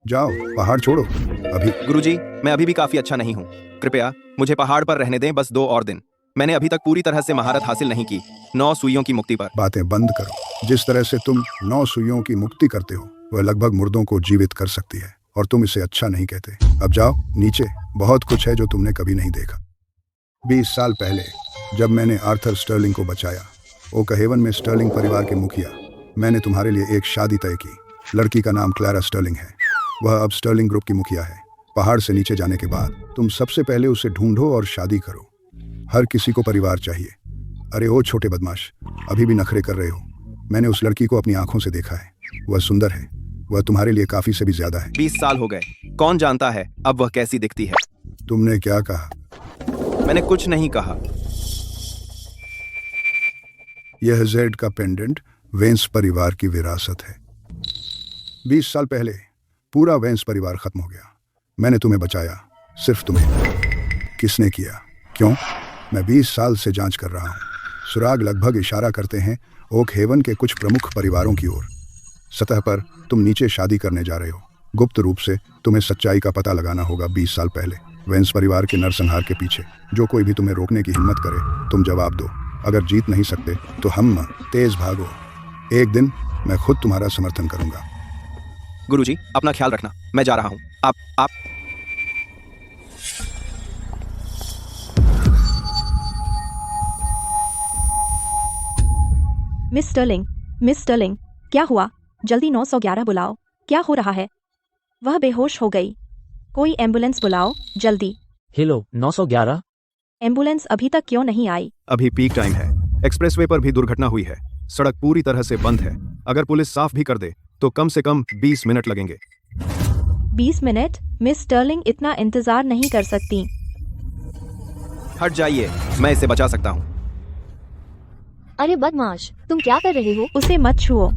जाओ, पहाड़ छोड़ो अभी। गुरुजी, मैं अभी भी काफी अच्छा नहीं हूँ। कृपया मुझे पहाड़ पर रहने दें, बस 2 और दिन। मैंने अभी तक पूरी तरह से महारत हासिल नहीं की 9 सुइयों की मुक्ति पर। बातें बंद करो। जिस तरह से तुम 9 सुइयों की मुक्ति करते हो वह लगभग मुर्दों को जीवित कर सकती है, और तुम इसे अच्छा नहीं कहते। अब जाओ नीचे, बहुत कुछ है जो तुमने कभी नहीं देखा। 20 साल पहले जब मैंने आर्थर स्टर्लिंग को बचाया, ओकहेवन में स्टर्लिंग परिवार के मुखिया, मैंने तुम्हारे लिए एक शादी तय की। लड़की का नाम क्लारा स्टर्लिंग है। वह अब स्टर्लिंग ग्रुप की मुखिया है। पहाड़ से नीचे जाने के बाद तुम सबसे पहले उसे ढूंढो और शादी करो। हर किसी को परिवार चाहिए। अरे ओ छोटे बदमाश, अभी भी नखरे कर रहे हो? मैंने उस लड़की को अपनी आंखों से देखा है। वह सुंदर है। वह तुम्हारे लिए काफी से भी ज्यादा है। 20 साल हो गए, कौन जानता है अब वह कैसी दिखती है। तुमने क्या कहा? मैंने कुछ नहीं कहा। यह जेड का पेंडेंट वेंस परिवार की विरासत है। 20 साल पहले पूरा वेंस परिवार खत्म हो गया। मैंने तुम्हें बचाया, सिर्फ तुम्हें। किसने किया? क्यों? मैं 20 साल से जांच कर रहा हूं। सुराग लगभग इशारा करते हैं ओकहेवन के कुछ प्रमुख परिवारों की ओर। सतह पर तुम नीचे शादी करने जा रहे हो। गुप्त रूप से तुम्हें सच्चाई का पता लगाना होगा। 20 साल पहले वेंस परिवार के नरसंहार के पीछे जो कोई भी तुम्हें रोकने की हिम्मत करे, तुम जवाब दो। अगर जीत नहीं सकते तो हम तेज भागो। एक दिन मैं खुद तुम्हारा समर्थन करूंगा। गुरुजी, अपना ख्याल रखना, मैं जा रहा हूँ। आप मिस स्टर्लिंग, क्या हुआ? जल्दी 911 बुलाओ। क्या हो रहा है? वह बेहोश हो गई। कोई एम्बुलेंस बुलाओ, जल्दी। हेलो, 911। एम्बुलेंस अभी तक क्यों नहीं आई? अभी पीक टाइम है। एक्सप्रेसवे पर भी दुर्घटना हुई है। सड़क पूरी तरह से बंद है। अगर पुलिस साफ भी कर दे तो कम से कम 20 मिनट लगेंगे। 20 मिनट? मिस स्टर्लिंग इतना इंतजार नहीं कर सकती। हट जाइए, मैं इसे बचा सकता हूँ। अरे बदमाश, तुम क्या कर रहे हो? उसे मत छुओ।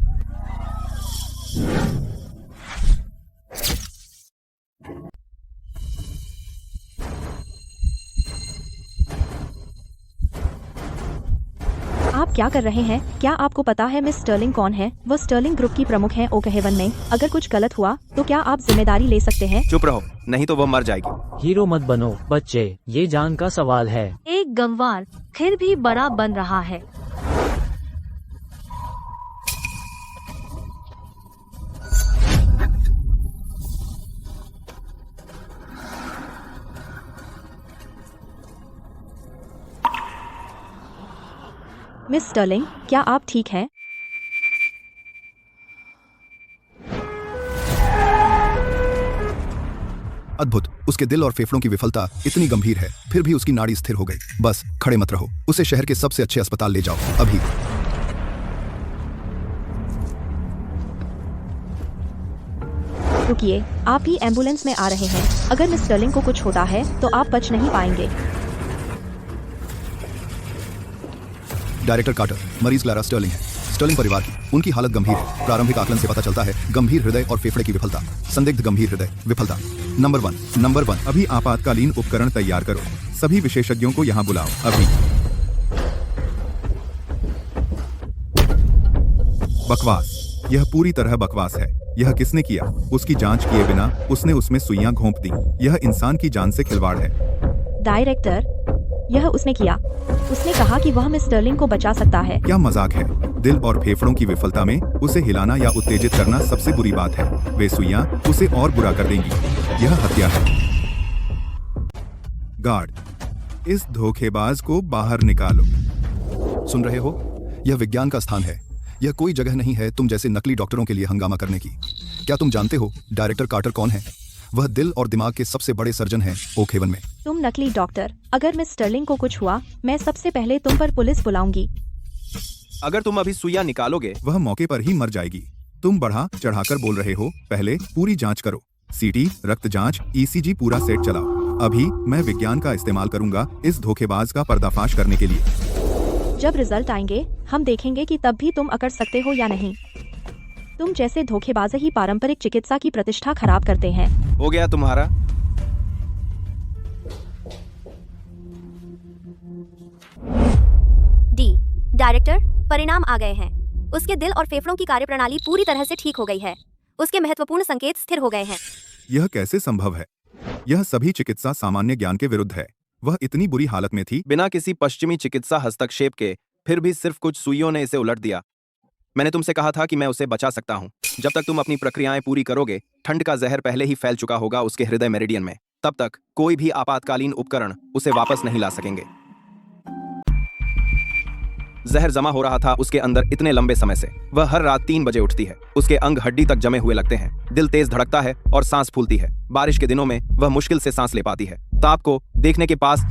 आप क्या कर रहे हैं? क्या आपको पता है मिस स्टर्लिंग कौन है? वह स्टर्लिंग ग्रुप की प्रमुख है ओकहेवन में। अगर कुछ गलत हुआ तो क्या आप जिम्मेदारी ले सकते हैं? चुप रहो, नहीं तो वह मर जाएगी। हीरो मत बनो बच्चे, ये जान का सवाल है। एक गंवार फिर भी बड़ा बन रहा है। मिस स्टर्लिंग, क्या आप ठीक हैं? अद्भुत। उसके दिल और फेफड़ों की विफलता इतनी गंभीर है, फिर भी उसकी नाड़ी स्थिर हो गई। बस खड़े मत रहो, उसे शहर के सबसे अच्छे अस्पताल ले जाओ अभी। रुकिए, आप ही एम्बुलेंस में आ रहे हैं। अगर मिस स्टर्लिंग को कुछ होता है तो आप बच नहीं पाएंगे। डायरेक्टर कार्टर, मरीज क्लारा स्टर्लिंग है। स्टर्लिंग परिवार की। उनकी हालत गंभीर है। प्रारंभिक आकलन से पता चलता है गंभीर हृदय और फेफड़े की विफलता। संदिग्ध गंभीर हृदय विफलता। नंबर वन, अभी आपातकालीन उपकरण तैयार करो। सभी विशेषज्ञों को यहाँ बुलाओ अभी। बकवास, यह पूरी तरह बकवास है। यह किसने किया? उसकी जांच किए बिना उसने उसमें सुइयां घोंप दी। यह इंसान की जान से खिलवाड़ है। डायरेक्टर, यह उसने किया। उसने कहा कि वह मिस स्टर्लिंग को बचा सकता है। क्या मजाक है? दिल और फेफड़ों की विफलता में उसे हिलाना या उत्तेजित करना सबसे बुरी बात है। वे सुइयां उसे और बुरा कर देंगी। यह हत्या है। गार्ड, इस धोखेबाज को बाहर निकालो। सुन रहे हो? यह विज्ञान का स्थान है। यह कोई जगह नहीं है तुम जैसे नकली डॉक्टरों के लिए हंगामा करने की। क्या तुम जानते हो डायरेक्टर कार्टर कौन है? वह दिल और दिमाग के सबसे बड़े सर्जन हैं ओकहेवन में। तुम नकली डॉक्टर। अगर मिस स्टर्लिंग को कुछ हुआ, मैं सबसे पहले तुम पर पुलिस बुलाऊंगी। अगर तुम अभी सुइयां निकालोगे, वह मौके पर ही मर जाएगी। तुम बढ़ा चढ़ाकर बोल रहे हो। पहले पूरी जांच करो। सीटी, रक्त जांच, ईसीजी पूरा सेट चलाओ। अभी मैं विज्ञान का इस्तेमाल करूंगा इस धोखेबाज का पर्दाफाश करने के लिए। जब रिजल्ट आएंगे हम देखेंगे कि तब भी तुम अकड़ सकते हो या नहीं। तुम जैसे धोखेबाज ही पारंपरिक चिकित्सा की प्रतिष्ठा खराब करते हैं। हो गया तुम्हारा। डायरेक्टर, परिणाम आ गए हैं। उसके दिल और फेफड़ों की कार्यप्रणाली पूरी तरह से ठीक हो गई है। उसके महत्वपूर्ण संकेत स्थिर हो गए हैं। यह कैसे संभव है? यह सभी चिकित्सा सामान्य ज्ञान के विरुद्ध है। वह इतनी बुरी हालत में थी। बिना किसी पश्चिमी चिकित्सा हस्तक्षेप के फिर भी सिर्फ कुछ सुइयों ने इसे उलट दिया। मैंने तुमसे कहा था कि मैं उसे बचा सकता हूं। जब तक तुम अपनी प्रक्रियाएं पूरी करोगे, ठंड का जहर पहले ही फैल चुका होगा उसके हृदय मेरिडियन में। तब तक कोई भी आपातकालीन उपकरण उसे वापस नहीं ला सकेंगे। जहर जमा हो रहा था उसके अंदर इतने लंबे समय से। वह हर रात 3 बजे उठती है। उसके अंग हड्डी तक जमे हुए लगते हैं। दिल तेज धड़कता है और सांस फूलती है। बारिश के दिनों में वह मुश्किल से सांस ले पाती है। ताप को देखने के पास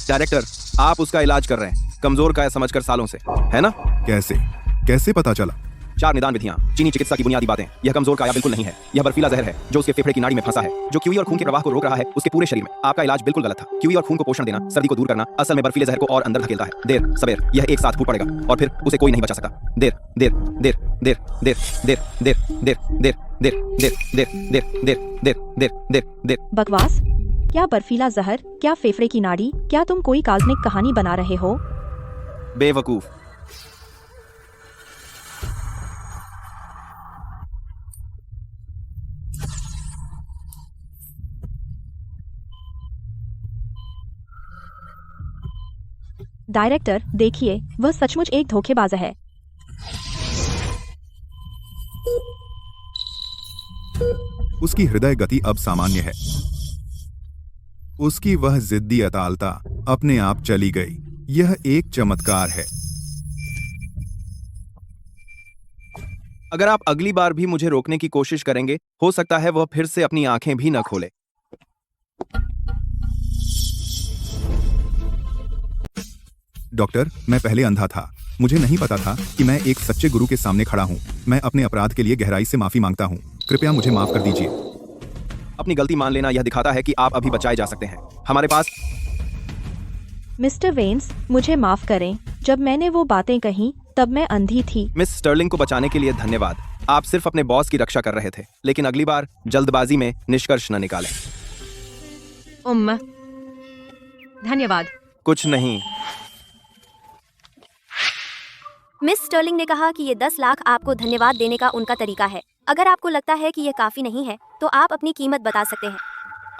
डायरेक्टर, आप उसका इलाज कर रहे हैं, कमजोर का समझकर सालों से, है ना? कैसे पता चला? 4 निदान विधियां, चीनी चिकित्सा की बुनियादी बातें। यह कमजोर काया बिल्कुल नहीं है। यह बर्फीला जहर है जो उसके फेफड़े की नाड़ी में फंसा है, जो क्यूई और खून के प्रवाह को रोक रहा है उसके पूरे शरीर में। आपका इलाज बिल्कुल गलत था। क्यूई और खून को पोषण देना, सर्दी को दूर करना, असल में बर्फीले जहर को और अंदर धकेलता है। देर सवेर यह एक साथ फूट पड़ेगा और फिर उसे कोई नहीं बचा सकता। देर देर देर देर देर देर देर देर देर देर देर देर देर देर देर देर देर देर। बकवास। क्या बर्फीला जहर? क्या फेफड़े की नाड़ी? क्या तुम कोई काल्पनिक कहानी बना रहे हो? बेवकूफ। डायरेक्टर, देखिए, वह सचमुच एक धोखेबाज है। उसकी हृदय गति अब सामान्य है। उसकी वह जिद्दी अतालता अपने आप चली गई। यह एक चमत्कार है। अगर आप अगली बार भी मुझे रोकने की कोशिश करेंगे, हो सकता है वह फिर से अपनी आंखें भी न खोले। डॉक्टर, मैं पहले अंधा था। मुझे नहीं पता था कि मैं एक सच्चे गुरु के सामने खड़ा हूँ। मैं अपने अपराध के लिए गहराई से माफी मांगता हूँ। कृपया मुझे माफ कर दीजिए। अपनी गलती मान लेना यह दिखाता है कि आप अभी बचाए जा सकते हैं। हमारे पास मिस्टर वेन्स, मुझे माफ करें। जब मैंने वो बातें कही तब मैं अंधी थी। मिस स्टर्लिंग को बचाने के लिए धन्यवाद। आप सिर्फ अपने बॉस की रक्षा कर रहे थे, लेकिन अगली बार जल्दबाजी में निष्कर्ष न निकालें। धन्यवाद। कुछ नहीं। मिस स्टर्लिंग ने कहा कि ये 10 लाख आपको धन्यवाद देने का उनका तरीका है। अगर आपको लगता है कि यह काफी नहीं है, तो आप अपनी कीमत बता सकते हैं।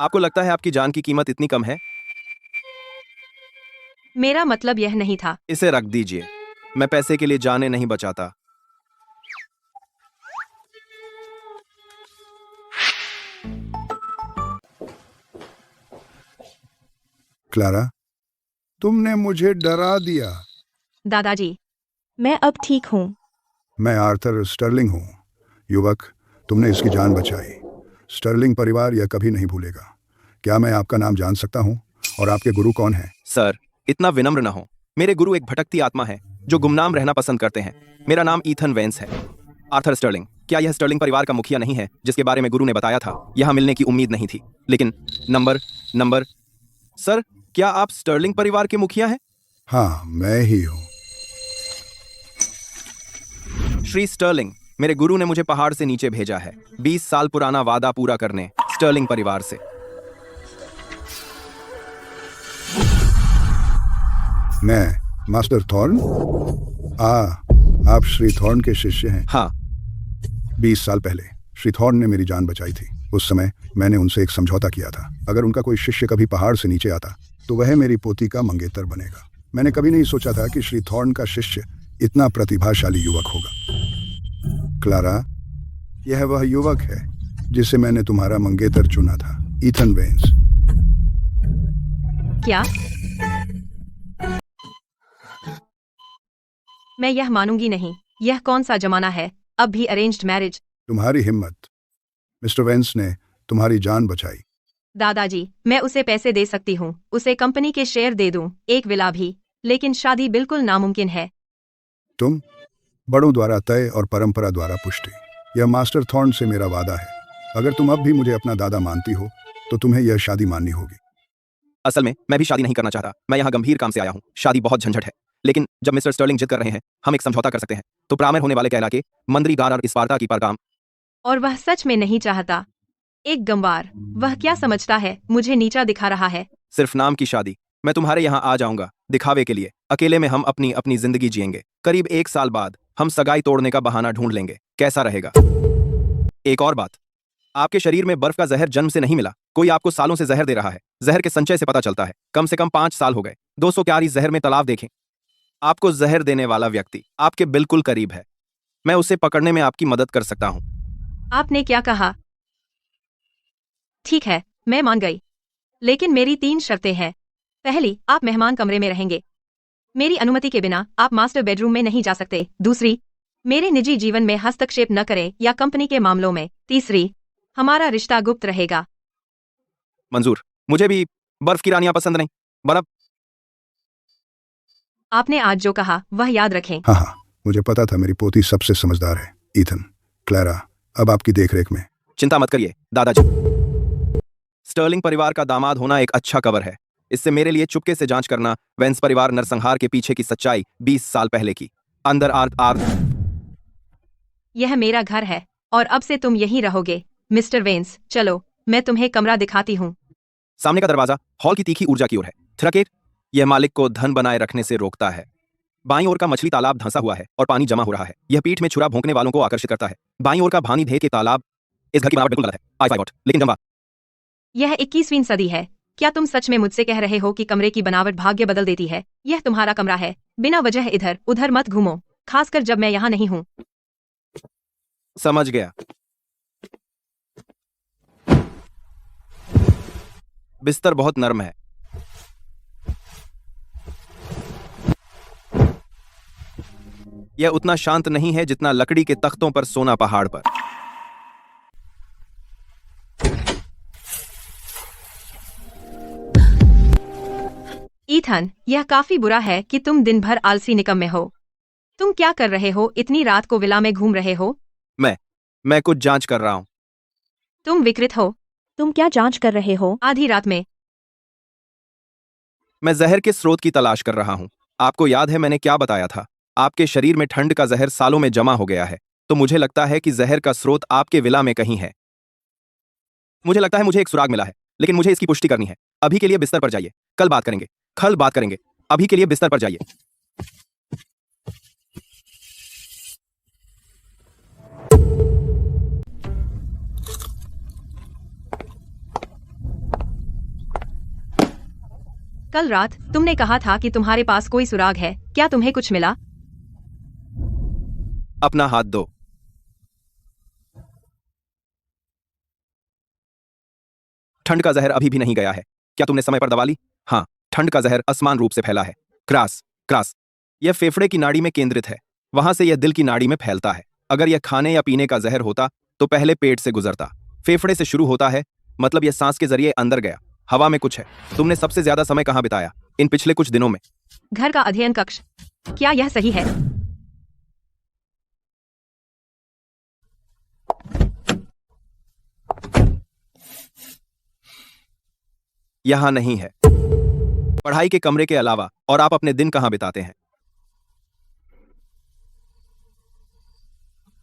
आपको लगता है आपकी जान की कीमत इतनी कम है? मेरा मतलब यह नहीं था। इसे रख दीजिए। मैं पैसे के लिए जाने नहीं बचाता। क्लारा, तुमने मुझे डरा दिया। दादाजी, मैं अब ठीक हूँ। मैं आर्थर स्टर्लिंग हूँ। युवक, तुमने इसकी जान बचाई। स्टर्लिंग परिवार यह कभी नहीं भूलेगा। क्या मैं आपका नाम जान सकता हूँ और आपके गुरु कौन हैं? सर, इतना विनम्र न हो। मेरे गुरु एक भटकती आत्मा है जो गुमनाम रहना पसंद करते हैं। मेरा नाम ईथन वेंस है। Arthur Sterling. क्या यह स्टर्लिंग परिवार का मुखिया नहीं है जिसके बारे में गुरु ने बताया था? यहाँ मिलने की उम्मीद नहीं थी, लेकिन नंबर सर, क्या आप स्टर्लिंग परिवार के मुखिया हैं? हाँ, मैं ही हूँ। श्री स्टर्लिंग, मेरे गुरु ने मुझे पहाड़ से नीचे भेजा है 20 साल पुराना वादा पूरा करने स्टर्लिंग परिवार से। मैं मास्टर थॉर्न? आप श्री थॉर्न के शिष्य हैं? हाँ। 20 साल पहले श्री थॉर्न ने मेरी जान बचाई थी। उस समय मैंने उनसे एक समझौता किया था। अगर उनका कोई शिष्य कभी पहाड़ से नीचे आता तो वह मेरी पोती का मंगेतर बनेगा। मैंने कभी नहीं सोचा था कि श्री थॉर्न का शिष्य इतना प्रतिभाशाली युवक होगा। क्लारा, यह वह युवक है जिसे मैंने तुम्हारा मंगेतर चुना था, ईथन वेन्स। क्या? मैं यह मानूंगी नहीं। यह कौन सा जमाना है? अब भी अरेंज्ड मैरिज। तुम्हारी हिम्मत। मिस्टर वेन्स ने तुम्हारी जान बचाई। दादाजी, मैं उसे पैसे दे सकती हूँ। उसे कंपनी के शेयर दे दूँ, एक विला भी, लेकिन शादी बिल्कुल नामुमकिन है। तुम बड़ों द्वारा तय और परंपरा द्वारा पुष्टि। यह मास्टर थॉर्न से मेरा वादा है। अगर तुम अब भी मुझे अपना दादा मानती हो तो तुम्हें यह शादी माननी होगी। असल में मैं भी शादी नहीं करना चाहता। मैं यहाँ गंभीर काम से आया हूँ। शादी बहुत झंझट है, लेकिन जब मिस्टर स्टर्लिंग जिद कर रहे हैं हम एक समझौता कर सकते हैं, तो प्रामेर होने वाले कहला के मंद्रीगार और स्पार्ता की परकाम। और वह सच में नहीं चाहता। एक गंवार। वह क्या समझता है? मुझे नीचा दिखा रहा है। सिर्फ नाम की शादी। मैं तुम्हारे यहाँ आ जाऊंगा दिखावे के लिए। अकेले में हम अपनी अपनी जिंदगी जिएंगे। करीब 1 साल बाद हम सगाई तोड़ने का बहाना ढूंढ लेंगे। कैसा रहेगा? एक और बात, आपके शरीर में बर्फ का जहर जन्म से नहीं मिला, कोई आपको सालों से जहर दे रहा है। जहर के संचय से पता चलता है कम से कम 5 साल हो गए। 200 क्यारी जहर में तालाब देखें। आपको जहर देने वाला व्यक्ति आपके बिल्कुल करीब है। मैं उसे पकड़ने में आपकी मदद कर सकता हूं। आपने क्या कहा? ठीक है, मैं मान गई, लेकिन मेरी 3 शर्तें हैं। पहली, आप मेहमान कमरे में रहेंगे। मेरी अनुमति के बिना आप मास्टर बेडरूम में नहीं जा सकते। दूसरी, मेरे निजी जीवन में हस्तक्षेप न करें या कंपनी के मामलों में। तीसरी, हमारा रिश्ता गुप्त रहेगा। मंजूर। मुझे भी बर्फ की रानियां पसंद नहीं। बर्फ। आपने आज जो कहा वह याद रखें। हाँ हाँ, मुझे पता था मेरी पोती सबसे समझदार है। ईथन, क्लैरा अब आपकी देखरेख में। चिंता मत करिए दादाजी। स्टर्लिंग परिवार का दामाद होना एक अच्छा कवर है। इससे मेरे लिए चुपके से जांच करना वेंस परिवार नरसंहार के पीछे की सच्चाई 20 साल पहले की। अंदर आर्थ यह मेरा घर है और अब से तुम यहीं रहोगे। मिस्टर वेंस, चलो मैं तुम्हें कमरा दिखाती हूँ। सामने का दरवाजा हॉल की तीखी ऊर्जा की ओर है। थ्रकेट, यह मालिक को धन बनाए रखने से रोकता है। बाईं ओर का मछली तालाब धंसा हुआ है और पानी जमा हो रहा है। यह पीठ में छुरा भोंकने वालों को आकर्षित करता है। बाईं ओर का भानी ढेर के तालाब। इस घर की बनावट बिल्कुल गलत है। आई गॉट, लेकिन जमा। यह 21वीं सदी है। क्या तुम सच में मुझसे कह रहे हो कि कमरे की बनावट भाग्य बदल देती है? यह तुम्हारा कमरा है। बिना वजह इधर उधर मत घूमो, खासकर जब मैं यहाँ नहीं हूँ। समझ गया। बिस्तर बहुत नरम है। यह उतना शांत नहीं है जितना लकड़ी के तख्तों पर सोना पहाड़ पर। ईथन, यह काफी बुरा है कि तुम दिन भर आलसी निकम्मे हो। तुम क्या कर रहे हो? इतनी रात को विला में घूम रहे हो? मैं कुछ जांच कर रहा हूं। तुम विकृत हो। तुम क्या जांच कर रहे हो? आधी रात में। मैं जहर के स्रोत की तलाश कर रहा हूं। आपको याद है मैंने क्या बताया था? आपके शरीर में ठंड का जहर सालों में जमा हो गया है। तो मुझे लगता है कि जहर का स्रोत आपके विला में कहीं है। मुझे लगता है मुझे एक सुराग मिला है, लेकिन मुझे इसकी पुष्टि करनी है। अभी के लिए बिस्तर पर जाइए, कल बात करेंगे। अभी के लिए बिस्तर पर जाइए। कल रात तुमने कहा था कि तुम्हारे पास कोई सुराग है। क्या तुम्हें कुछ मिला? अपना हाथ दो। ठंड का जहर अभी भी नहीं गया है। क्या तुमने समय पर दवा ली? हाँ, ठंड का जहर असमान रूप से फैला है। क्रास। यह फेफड़े की नाड़ी में केंद्रित है। वहां से यह दिल की नाड़ी में फैलता है। अगर यह खाने या पीने का जहर होता तो पहले पेट से गुजरता। फेफड़े से शुरू होता है, मतलब यह सांस के जरिए अंदर गया। हवा में कुछ है। तुमने सबसे ज्यादा समय कहां बिताया इन पिछले कुछ दिनों में? घर का अध्ययन कक्ष। क्या यह सही है? यहां नहीं है। पढ़ाई के कमरे के अलावा और आप अपने दिन कहां बिताते हैं?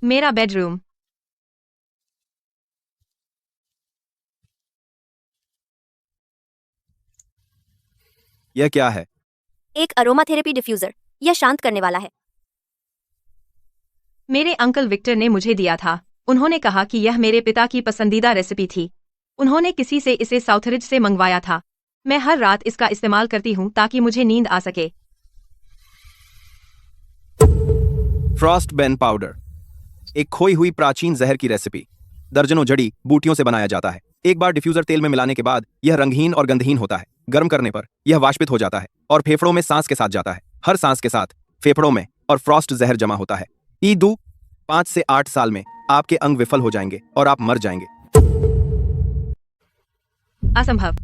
मेरा बेडरूम। यह क्या है? एक अरोमाथेरेपी डिफ्यूजर। यह शांत करने वाला है। मेरे अंकल विक्टर ने मुझे दिया था। उन्होंने कहा कि यह मेरे पिता की पसंदीदा रेसिपी थी। उन्होंने किसी से इसे साउथरिज से मंगवाया था। मैं हर रात इसका इस्तेमाल करती हूँ ताकि मुझे नींद आ सके। फ्रॉस्ट बेन पाउडर, एक खोई हुई प्राचीन जहर की रेसिपी। दर्जनों जड़ी बूटियों से बनाया जाता है। एक बार डिफ्यूजर तेल में मिलाने के बाद यह रंगहीन और गंधहीन होता है। गर्म करने पर यह वाष्पित हो जाता है और फेफड़ों में सांस के साथ जाता है। हर सांस के साथ फेफड़ों में और फ्रॉस्ट जहर जमा होता है। 5 से 8 साल में आपके अंग विफल हो जाएंगे और आप मर जाएंगे। असंभव।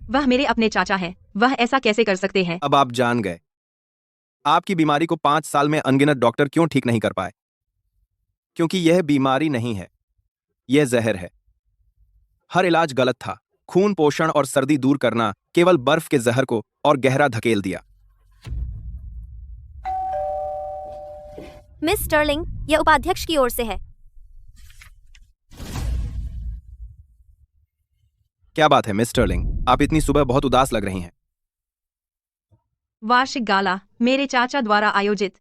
वह मेरे अपने चाचा हैं। वह ऐसा कैसे कर सकते हैं? अब आप जान गए। आपकी बीमारी को 5 साल में अनगिनत डॉक्टर क्यों ठीक नहीं कर पाए? क्योंकि यह बीमारी नहीं है, यह जहर है। हर इलाज गलत था। खून, पोषण और सर्दी दूर करना केवल बर्फ के जहर को और गहरा धकेल दिया। मिस स्टर्लिंग, यह उपाध्यक्ष की ओर से है। क्या बात है मिस स्टर्लिंग, आप इतनी सुबह बहुत उदास लग रही हैं। वार्षिक गाला मेरे चाचा द्वारा आयोजित।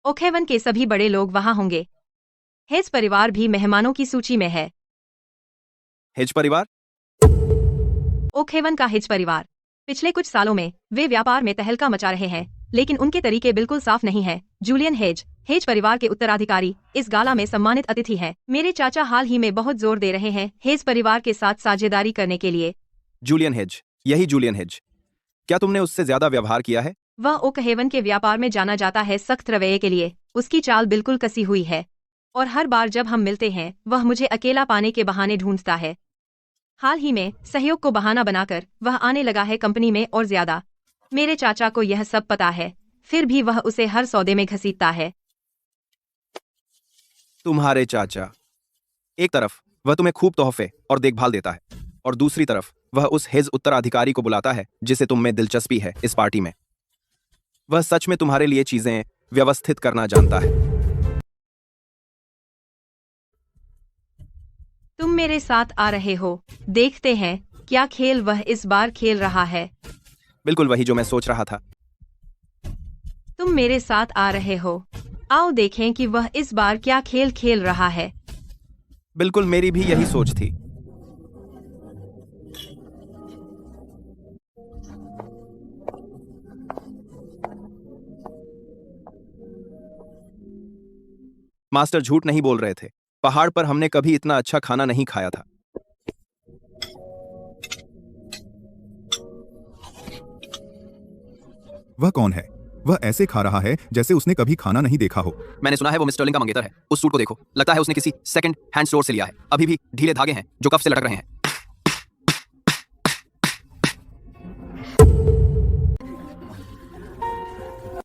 ओखेवन के सभी बड़े लोग वहां होंगे। हेज परिवार भी मेहमानों की सूची में है। हेज परिवार? ओकहेवन का हेज परिवार। पिछले कुछ सालों में वे व्यापार में तहलका मचा रहे हैं, लेकिन उनके तरीके बिल्कुल साफ नहीं है। जूलियन हेज परिवार के उत्तराधिकारी इस गाला में सम्मानित अतिथि हैं। मेरे चाचा हाल ही में बहुत जोर दे रहे हैं हेज परिवार के साथ साझेदारी करने के लिए। जूलियन हेज, यही जूलियन हेज। क्या तुमने उससे ज्यादा व्यवहार किया है? वह ओकहेवन के व्यापार में जाना जाता है सख्त रवैये के लिए। उसकी चाल बिल्कुल कसी हुई है और हर बार जब हम मिलते हैं वह मुझे अकेला पाने के बहाने ढूंढता है। हाल ही में सहयोग को बहाना बनाकर वह आने लगा है कंपनी में और ज्यादा। मेरे चाचा को यह सब पता है, फिर भी वह उसे हर सौदे में घसीटता है। तुम्हारे चाचा, एक तरफ वह तुम्हें खूब तोहफे और देखभाल देता है और दूसरी तरफ वह उस हेज उत्तराधिकारी को बुलाता है जिसे तुम में दिलचस्पी है इस पार्टी में। वह सच में तुम्हारे लिए चीजें व्यवस्थित करना जानता है। तुम मेरे साथ आ रहे हो। देखते हैं क्या खेल वह इस बार खेल रहा है। बिल्कुल वही जो मैं सोच रहा था। तुम मेरे साथ आ रहे हो। आओ देखें कि वह इस बार क्या खेल खेल रहा है। बिल्कुल मेरी भी यही सोच थी। मास्टर झूठ नहीं बोल रहे थे। पहाड़ पर हमने कभी इतना अच्छा खाना नहीं खाया था। वह कौन है? वह ऐसे खा रहा है जैसे उसने कभी खाना नहीं देखा हो। मैंने सुना है वो मिस स्टर्लिंग का मंगेतर है। उस सूट को देखो, लगता है उसने किसी सेकंड हैंड स्टोर से लिया है। अभी भी ढीले धागे हैं जो कफ से लटक रहे हैं।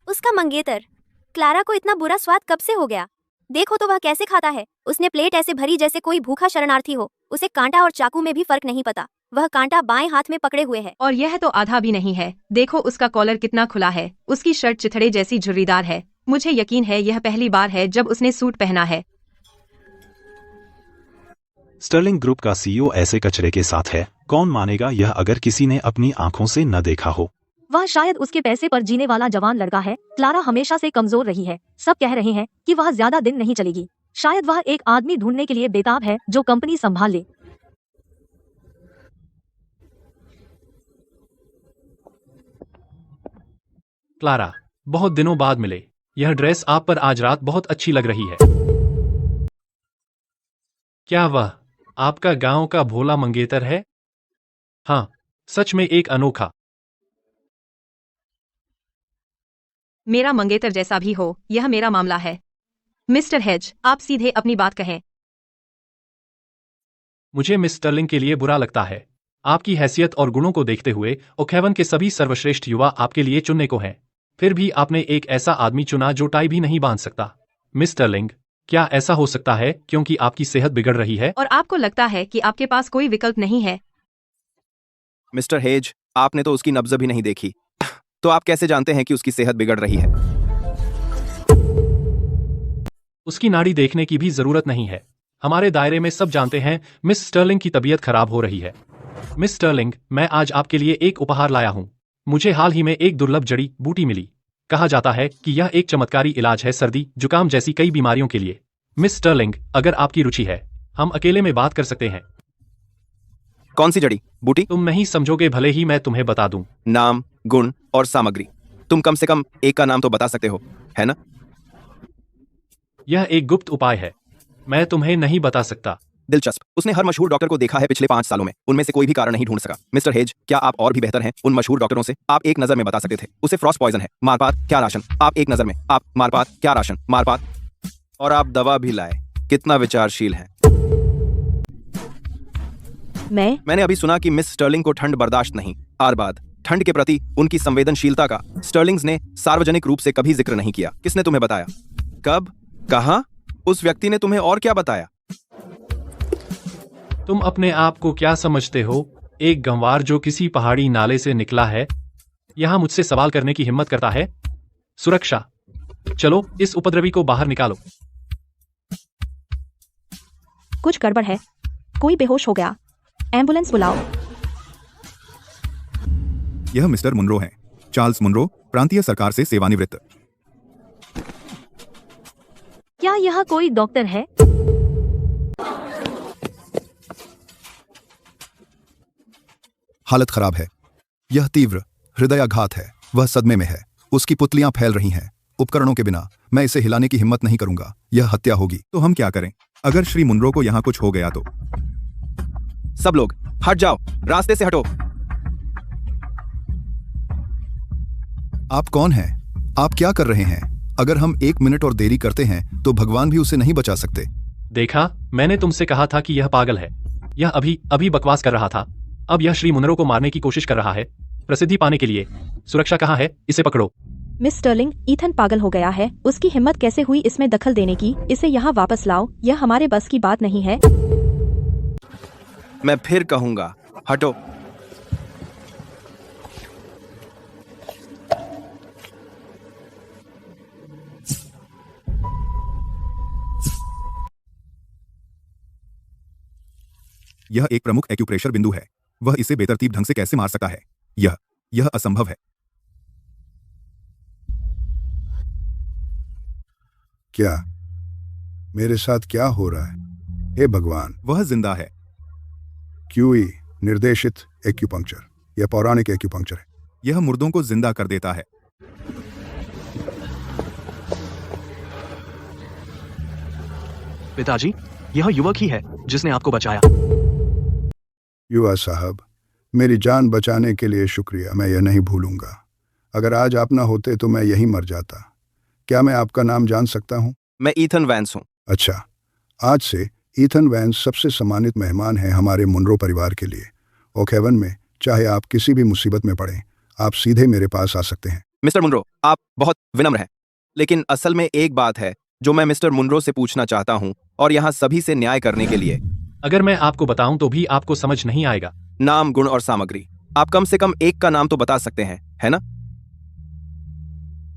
उसका मंगेतर। क्लारा को इतना बुरा स्वाद कब से हो गया? देखो तो वह कैसे खाता है। उसने प्लेट ऐसे भरी जैसे कोई भूखा शरणार्थी हो। उसे कांटा और चाकू में भी फर्क नहीं पता। वह कांटा बाएं हाथ में पकड़े हुए है। और यह तो आधा भी नहीं है। देखो उसका कॉलर कितना खुला है। उसकी शर्ट चिथड़े जैसी झुर्रीदार है। मुझे यकीन है यह पहली बार है जब उसने सूट पहना है। स्टर्लिंग ग्रुप का सीईओ ऐसे कचरे के साथ है। कौन मानेगा यह अगर किसी ने अपनी आंखों से न देखा हो। वह शायद उसके पैसे पर जीने वाला जवान लड़का है। क्लारा हमेशा से कमजोर रही है। सब कह रहे हैं कि वह ज्यादा दिन नहीं चलेगी। शायद वह एक आदमी ढूंढने के लिए बेताब है जो कंपनी संभाल ले। क्लारा, बहुत दिनों बाद मिले। यह ड्रेस आप पर आज रात बहुत अच्छी लग रही है। क्या वह आपका गांव का भोला मंगेतर है? हाँ, सच में एक अनोखा। मेरा मंगेतर जैसा भी हो, यह मेरा मामला है। मिस्टर हेज, आप सीधे अपनी बात कहें। मुझे मिस स्टर्लिंग के लिए बुरा लगता है। आपकी हैसियत और गुणों को देखते हुए ओकहेवन के सभी सर्वश्रेष्ठ युवा आपके लिए चुनने को हैं। फिर भी आपने एक ऐसा आदमी चुना जो टाई भी नहीं बांध सकता। मिस स्टर्लिंग, क्या ऐसा हो सकता है क्योंकि आपकी सेहत बिगड़ रही है? और आपको लगता है कि आपके पास कोई विकल्प नहीं है? मिस्टर हेज, आपने तो उसकी नब्ज भी नहीं देखी, तो आप कैसे जानते हैं कि उसकी सेहत बिगड़ रही है? उसकी नाड़ी देखने की भी जरूरत नहीं है। हमारे दायरे में सब जानते हैं मिस स्टर्लिंग की तबीयत खराब हो रही है। मिस स्टर्लिंग, मैं आज आपके लिए एक उपहार लाया हूँ। मुझे हाल ही में एक दुर्लभ जड़ी बूटी मिली। कहा जाता है कि यह एक चमत्कारी इलाज है सर्दी जुकाम जैसी कई बीमारियों के लिए। मिस स्टर्लिंग, अगर आपकी रुचि है, हम अकेले में बात कर सकते हैं। कौन सी जड़ी बूटी? तुम नहीं समझोगे, भले ही मैं तुम्हें बता दूं। नाम, गुण और सामग्री। तुम कम से कम एक का नाम तो बता सकते हो, है ना? यह एक गुप्त उपाय है। मैं तुम्हें नहीं बता सकता। दिलचस्प। उसने हर मशहूर डॉक्टर को देखा है पिछले 5 सालों में। उनमें से कोई भी कारण नहीं ढूंढ सका। मिस्टर हेज, क्या आप और भी बेहतर हैं उन मशहूर डॉक्टरों से? आप एक नजर में बता सकते थे। उसे फ्रॉस्ट पॉइजन है। मारपात, क्या राशन? आप एक नजर में। आप मारपात, क्या राशन? मारपात। और आप दवा भी लाए। कितना विचारशील है। मैंने अभी सुना कि मिस स्टर्लिंग को ठंड बर्दाश्त नहीं। आरबाद, ठंड के प्रति उनकी संवेदनशीलता का स्टर्लिंग्स ने सार्वजनिक रूप से कभी जिक्र नहीं किया। किसने तुम्हें बताया? कब? कहां? उस व्यक्ति ने तुम्हें और क्या बताया? तुम अपने आप को क्या समझते हो? एक गंवार जो किसी पहाड़ी नाले से निकला है, यहां मुझसे सवाल करने की हिम्मत करता है? सुरक्षा, चलो इस उपद्रवी को बाहर निकालो। कुछ गड़बड़ है। कोई बेहोश हो गया। एम्बुलेंस बुलाओ। यह मिस्टर मुनरो हैं, चार्ल्स मुनरो, प्रांतीय सरकार से सेवानिवृत्त। क्या यह कोई डॉक्टर है? हालत खराब है। यह तीव्र हृदयाघात है। वह सदमे में है। उसकी पुतलियां फैल रही हैं। उपकरणों के बिना मैं इसे हिलाने की हिम्मत नहीं करूंगा। यह हत्या होगी। तो हम क्या करें? अगर श्री मुनरो को यहाँ कुछ हो गया तो? सब लोग हट जाओ, रास्ते से हटो। आप कौन हैं? आप क्या कर रहे हैं? अगर हम 1 मिनट और देरी करते हैं तो भगवान भी उसे नहीं बचा सकते। देखा, मैंने तुमसे कहा था कि यह पागल है। यह अभी अभी बकवास कर रहा था। अब यह श्री मुनरो को मारने की कोशिश कर रहा है, प्रसिद्धि पाने के लिए। सुरक्षा कहाँ है? इसे पकड़ो। मिस स्टर्लिंग, ईथन पागल हो गया है। उसकी हिम्मत कैसे हुई इसमें दखल देने की? इसे यहाँ वापस लाओ। यह हमारे बस की बात नहीं है। मैं फिर कहूंगा, हटो। यह एक प्रमुख एक्यूप्रेशर बिंदु है। वह इसे बेतरतीब ढंग से कैसे मार सकता है? यह असंभव है। क्या मेरे साथ क्या हो रहा है? हे भगवान! वह जिंदा है। क्यूई निर्देशित एक्यूपंक्चर। यह पौराणिक एक्यूपंक्चर है। यह मुर्दों को जिंदा कर देता है। पिताजी, यह युवक ही है जिसने आपको बचाया। युवा साहब, मेरी जान बचाने के लिए शुक्रिया। मैं यह नहीं भूलूंगा। अगर आज आप ना होते तो मैं यहीं मर जाता। क्या मैं आपका नाम जान सकता हूं? मैं ईथन वैंस हूं। अच्छा, आज से ईथन वैंस सबसे सम्मानित मेहमान हैं हमारे मुनरो परिवार के लिए। ओकहेवन में चाहे आप किसी भी मुसीबत में पड़ें, आप सीधे मेरे पास आ सकते हैं। मिस्टर मुनरो, आप बहुत विनम्र हैं, लेकिन असल में एक बात है जो मैं मिस्टर मुनरो से पूछना चाहता हूं, और यहाँ सभी से न्याय करने के लिए। अगर मैं आपको बताऊं तो भी आपको समझ नहीं आएगा। नाम, गुण और सामग्री। आप कम से कम एक का नाम तो बता सकते हैं, है ना?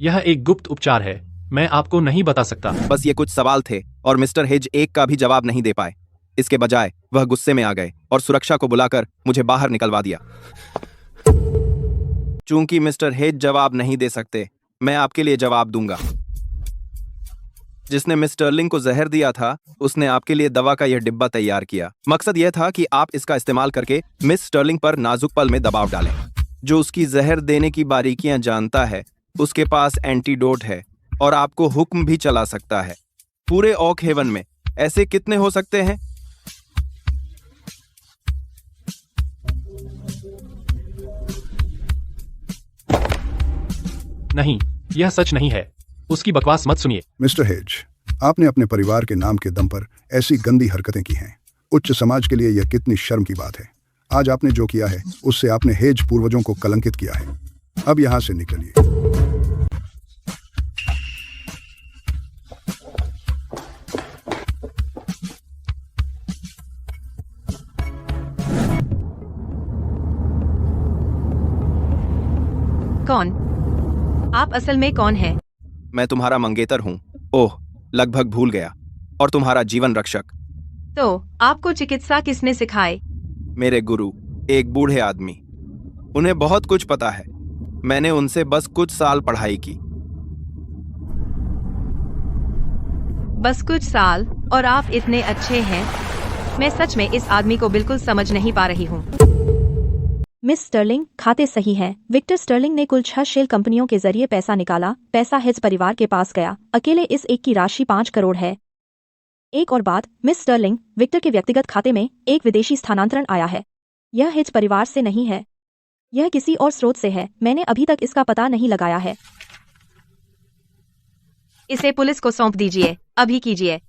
यह एक गुप्त उपचार है, मैं आपको नहीं बता सकता। बस ये कुछ सवाल थे और मिस्टर हेज एक का भी जवाब नहीं दे पाए। इसके बजाय वह गुस्से में आ गए और सुरक्षा को बुलाकर मुझे बाहर निकलवा दिया। चूंकि मिस्टर हेज जवाब नहीं दे सकते, मैं आपके लिए जवाब दूंगा। जिसने मिस स्टर्लिंग को जहर दिया था, उसने आपके लिए दवा का यह डिब्बा तैयार किया। मकसद यह था कि आप इसका इस्तेमाल करके मिस स्टर्लिंग पर नाजुक पल में दबाव डालें। जो उसकी जहर देने की बारीकियां जानता है, उसके पास एंटीडोट है और आपको हुक्म भी चला सकता है। पूरे ओकहेवन में ऐसे कितने हो सकते हैं? नहीं, यह सच नहीं है। उसकी बकवास मत सुनिए। मिस्टर हेज, आपने अपने परिवार के नाम के दम पर ऐसी गंदी हरकतें की हैं। उच्च समाज के लिए यह कितनी शर्म की बात है। आज आपने जो किया है उससे आपने हेज पूर्वजों को कलंकित किया है। अब यहां से निकलिए। कौन? आप असल में कौन हैं? मैं तुम्हारा मंगेतर हूं। ओह, लगभग भूल गया। और तुम्हारा जीवन रक्षक। तो आपको चिकित्सा किसने सिखाई? मेरे गुरु, एक बूढ़े आदमी। उन्हें बहुत कुछ पता है। मैंने उनसे बस कुछ साल पढ़ाई की। बस कुछ साल, और आप इतने अच्छे हैं? मैं सच में इस आदमी को बिल्कुल समझ नहीं पा रही हूँ। मिस स्टर्लिंग, खाते सही है। विक्टर स्टर्लिंग ने कुल 6 शेल कंपनियों के जरिए पैसा निकाला। पैसा हेज परिवार के पास गया। अकेले इस एक की राशि 5 करोड़ है। एक और बात, मिस स्टर्लिंग, विक्टर के व्यक्तिगत खाते में एक विदेशी स्थानांतरण आया है। यह हेज परिवार से नहीं है। यह किसी और स्रोत से है। मैंने अभी तक इसका पता नहीं लगाया है। इसे पुलिस को सौंप दीजिए, अभी कीजिए।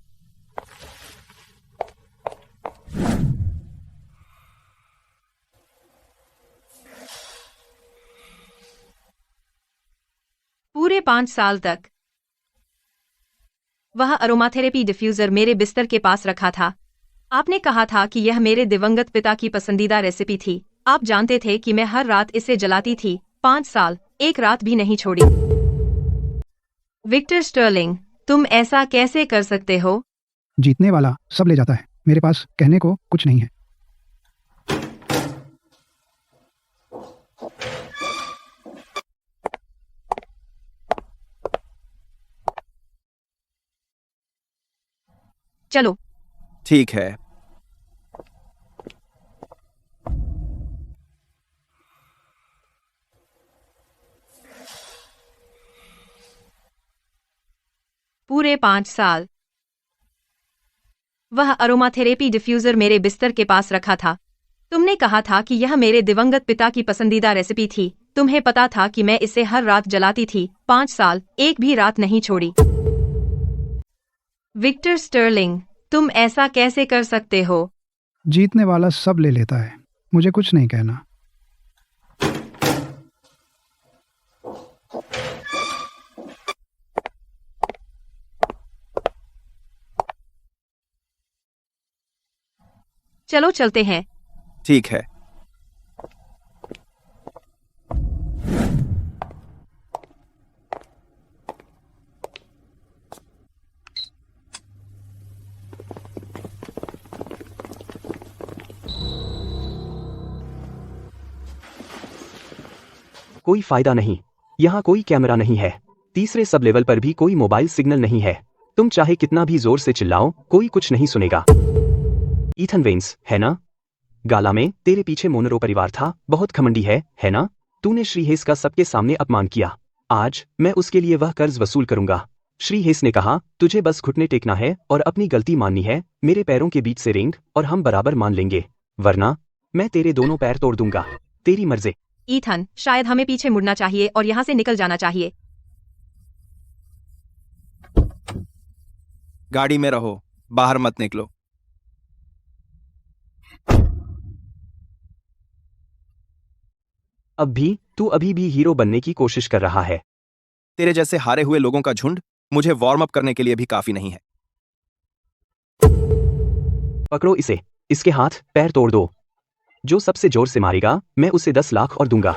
पूरे 5 साल तक वह अरोमाथेरेपी डिफ्यूजर मेरे बिस्तर के पास रखा था। आपने कहा था कि यह मेरे दिवंगत पिता की पसंदीदा रेसिपी थी। आप जानते थे कि मैं हर रात इसे जलाती थी। 5 साल, एक रात भी नहीं छोड़ी। विक्टर स्टर्लिंग, तुम ऐसा कैसे कर सकते हो? जीतने वाला सब ले जाता है। मेरे पास कहने को कुछ नहीं है। चलो। ठीक है। पूरे 5 साल। वह अरोमाथेरेपी डिफ्यूजर मेरे बिस्तर के पास रखा था। तुमने कहा था कि यह मेरे दिवंगत पिता की पसंदीदा रेसिपी थी। तुम्हें पता था कि मैं इसे हर रात जलाती थी। 5 साल, एक भी रात नहीं छोड़ी। विक्टर स्टर्लिंग, तुम ऐसा कैसे कर सकते हो? जीतने वाला सब ले लेता है, मुझे कुछ नहीं कहना। चलो चलते हैं। ठीक है। कोई फायदा नहीं, यहाँ कोई कैमरा नहीं है। तीसरे सब लेवल पर भी कोई मोबाइल सिग्नल नहीं है। तुम चाहे कितना भी जोर से चिल्लाओ, कोई कुछ नहीं सुनेगा। ईथन वेन्स, है ना? गाला में तेरे पीछे मोनरो परिवार था, बहुत घमंडी है ना? तूने श्री हेस का सबके सामने अपमान किया। आज मैं उसके लिए वह कर्ज वसूल करूंगा। श्री हेस ने कहा, तुझे बस घुटने टेकना है और अपनी गलती माननी है। मेरे पैरों के बीच से रिंग और हम बराबर मान लेंगे, वरना मैं तेरे दोनों पैर तोड़ दूंगा। तेरी मर्जी। ईथन, शायद हमें पीछे मुड़ना चाहिए और यहाँ से निकल जाना चाहिए। गाड़ी में रहो, बाहर मत निकलो। तू अभी भी हीरो बनने की कोशिश कर रहा है। तेरे जैसे हारे हुए लोगों का झुंड मुझे वार्म अप करने के लिए भी काफी नहीं है। पकड़ो इसे, इसके हाथ पैर तोड़ दो। जो सबसे जोर से मारेगा, मैं उसे 10 लाख और दूंगा।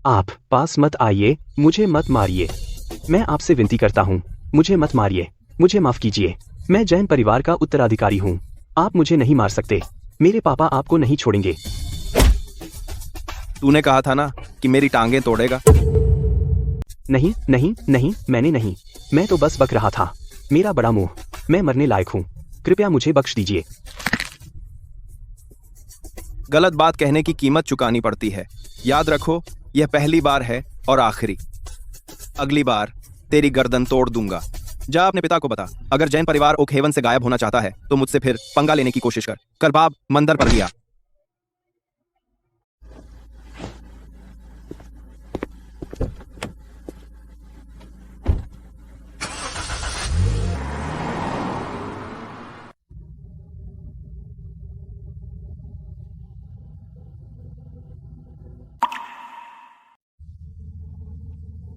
आप पास मत आइए, मुझे मत मारिए। मैं आपसे विनती करता हूँ, मुझे मत मारिए, मुझे माफ कीजिए। मैं जैन परिवार का उत्तराधिकारी हूँ। आप मुझे नहीं मार सकते। मेरे पापा आपको नहीं छोड़ेंगे। तूने कहा था ना कि मेरी टांगें तोड़ेगा। नहीं नहीं नहीं, मैंने नहीं। मैं तो बस बक रहा था। मेरा बड़ा मुंह, मैं मरने लायक हूँ। कृपया मुझे बख्श दीजिए। गलत बात कहने की कीमत चुकानी पड़ती है। याद रखो, यह पहली बार है और आखिरी। अगली बार तेरी गर्दन तोड़ दूंगा। जा अपने पिता को बता, अगर जैन परिवार ओक हेवन से गायब होना चाहता है तो मुझसे फिर पंगा लेने की कोशिश कर। कल बाब मंदिर पर गया।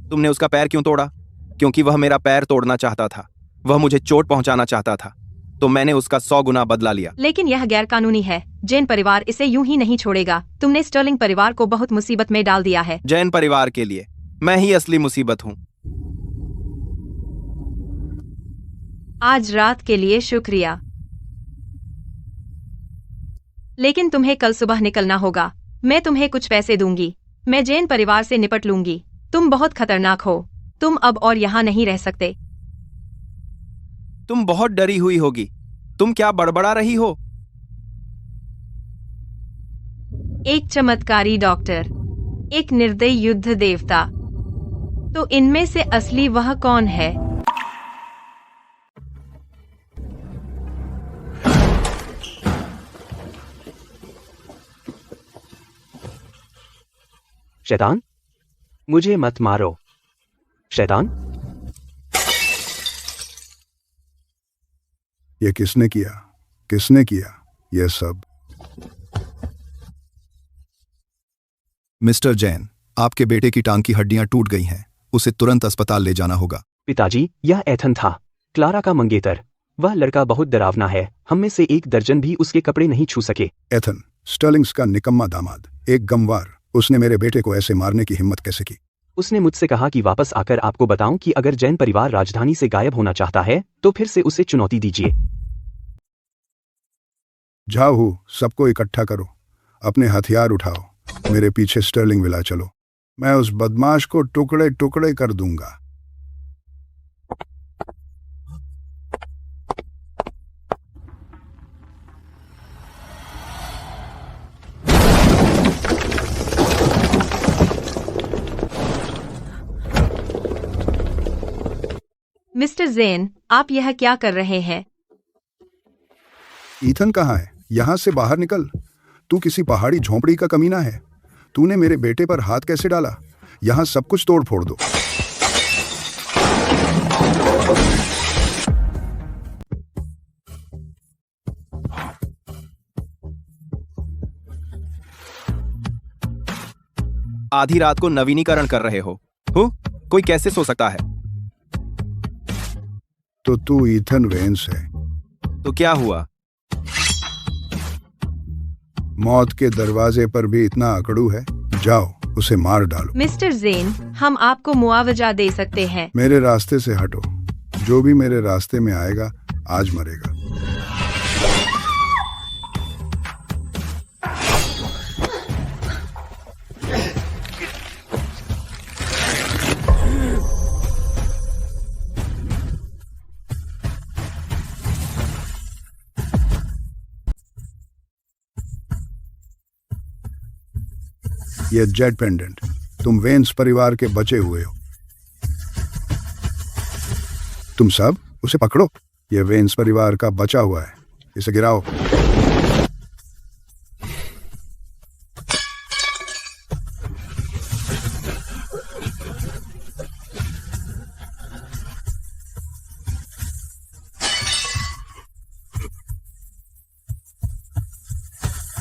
तुमने उसका पैर क्यों तोड़ा? क्योंकि वह मेरा पैर तोड़ना चाहता था। वह मुझे चोट पहुंचाना चाहता था, तो मैंने उसका 100 गुना बदला लिया। लेकिन यह गैरकानूनी है। जैन परिवार इसे यूं ही नहीं छोड़ेगा। तुमने स्टर्लिंग परिवार को बहुत मुसीबत में डाल दिया है। जैन परिवार के लिए मैं ही असली मुसीबत हूँ। आज रात के लिए शुक्रिया, लेकिन तुम्हें कल सुबह निकलना होगा। मैं तुम्हें कुछ पैसे दूंगी। मैं जैन परिवार से निपट लूंगी। तुम बहुत खतरनाक हो। तुम अब और यहाँ नहीं रह सकते। तुम बहुत डरी हुई होगी। तुम क्या बड़बड़ा रही हो? एक चमत्कारी डॉक्टर, एक निर्दयी युद्ध देवता। तो इनमें से असली वह कौन है? शैतान, मुझे मत मारो। शैतान, ये किसने किया? किसने किया यह सब? मिस्टर जैन, आपके बेटे की टांग की हड्डियां टूट गई हैं। उसे तुरंत अस्पताल ले जाना होगा। पिताजी, यह एथन था, क्लारा का मंगेतर। वह लड़का बहुत डरावना है। हम में से 1 दर्जन भी उसके कपड़े नहीं छू सके। एथन, स्टर्लिंग्स का निकम्मा दामाद, एक गमवार। उसने मेरे बेटे को ऐसे मारने की हिम्मत कैसे की? उसने मुझसे कहा कि वापस आकर आपको बताऊं कि अगर जैन परिवार राजधानी से गायब होना चाहता है तो फिर से उसे चुनौती दीजिए। जाओ, सबको इकट्ठा करो, अपने हथियार उठाओ, मेरे पीछे स्टर्लिंग विला चलो। मैं उस बदमाश को टुकड़े टुकड़े कर दूंगा। मिस्टर जेन, आप यह क्या कर रहे हैं? ईथन कहाँ है? यहाँ से बाहर निकल। तू किसी पहाड़ी झोंपड़ी का कमीना है। तूने मेरे बेटे पर हाथ कैसे डाला? यहाँ सब कुछ तोड़ फोड़ दो। आधी रात को नवीनीकरण कर रहे हो? कोई कैसे सो सकता है? तो तू ईथन वेंस है। तो क्या हुआ? मौत के दरवाजे पर भी इतना अकड़ू है? जाओ, उसे मार डालो। मिस्टर जेन, हम आपको मुआवजा दे सकते हैं। मेरे रास्ते से हटो। जो भी मेरे रास्ते में आएगा आज मरेगा। ये जेट पेंडेंट, तुम वेंस परिवार के बचे हुए हो। तुम सब उसे पकड़ो। ये वेंस परिवार का बचा हुआ है। इसे गिराओ।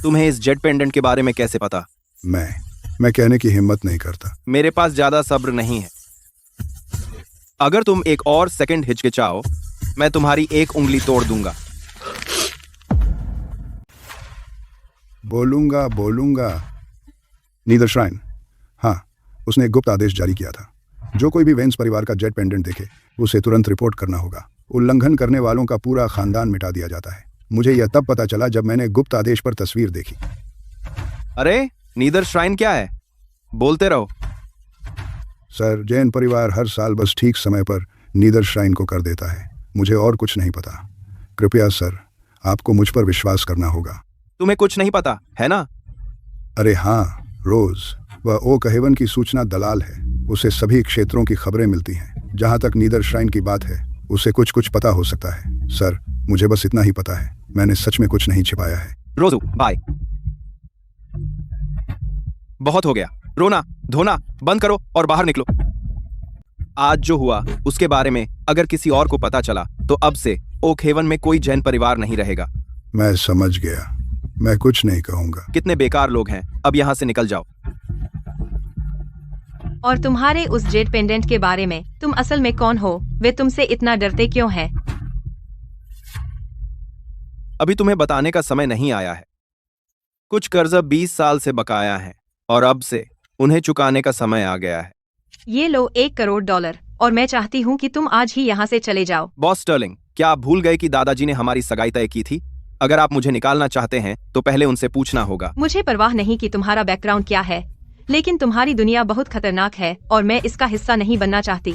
तुम्हें इस जेट पेंडेंट के बारे में कैसे पता? मैं कहने की हिम्मत नहीं करता। मेरे पास ज्यादा सब्र नहीं है। अगर तुम एक और सेकंड हिचकिचाओ, मैं तुम्हारी एक उंगली तोड़ दूंगा। बोलूंगा। नीदर श्राइन, हाँ, उसने एक गुप्त आदेश जारी किया था। जो कोई भी वेंस परिवार का जेट पेंडेंट देखे उसे तुरंत रिपोर्ट करना होगा। उल्लंघन करने वालों का पूरा खानदान मिटा दिया जाता है। मुझे यह तब पता चला जब मैंने गुप्त आदेश पर तस्वीर देखी। अरे नीदर श्राइन क्या है? बोलते रहो। सर, जैन परिवार हर साल बस ठीक समय पर नीदर श्राइन को कर देता है। मुझे और कुछ नहीं पता। कृपया सर, आपको मुझ पर विश्वास करना होगा। तुम्हें कुछ नहीं पता है ना? अरे हाँ, रोज वह ओक हेवन की सूचना दलाल है। उसे सभी क्षेत्रों की खबरें मिलती हैं। जहां तक नीदर श्राइन की बात है, उसे कुछ पता हो सकता है। सर, मुझे बस इतना ही पता है। मैंने सच में कुछ नहीं छिपाया है। रोजू, बाय। बहुत हो गया। रोना धोना बंद करो और बाहर निकलो। आज जो हुआ उसके बारे में अगर किसी और को पता चला तो अब से ओक हेवन में कोई जैन परिवार नहीं रहेगा। मैं समझ गया। मैं कुछ नहीं कहूंगा। कितने बेकार लोग हैं। अब यहाँ से निकल जाओ। और तुम्हारे उस जेट पेंडेंट के बारे में, तुम असल में कौन हो? वे तुमसे इतना डरते क्यों हैं? अभी तुम्हें बताने का समय नहीं आया है। कुछ कर्जा 20 साल से बकाया है और अब से उन्हें चुकाने का समय आ गया है। ये लो $1 करोड़ और मैं चाहती हूँ कि तुम आज ही यहाँ से चले जाओ। बॉस स्टर्लिंग, क्या आप भूल गए कि दादाजी ने हमारी सगाई तय की थी? अगर आप मुझे निकालना चाहते हैं तो पहले उनसे पूछना होगा। मुझे परवाह नहीं कि तुम्हारा बैकग्राउंड क्या है, लेकिन तुम्हारी दुनिया बहुत खतरनाक है और मैं इसका हिस्सा नहीं बनना चाहती।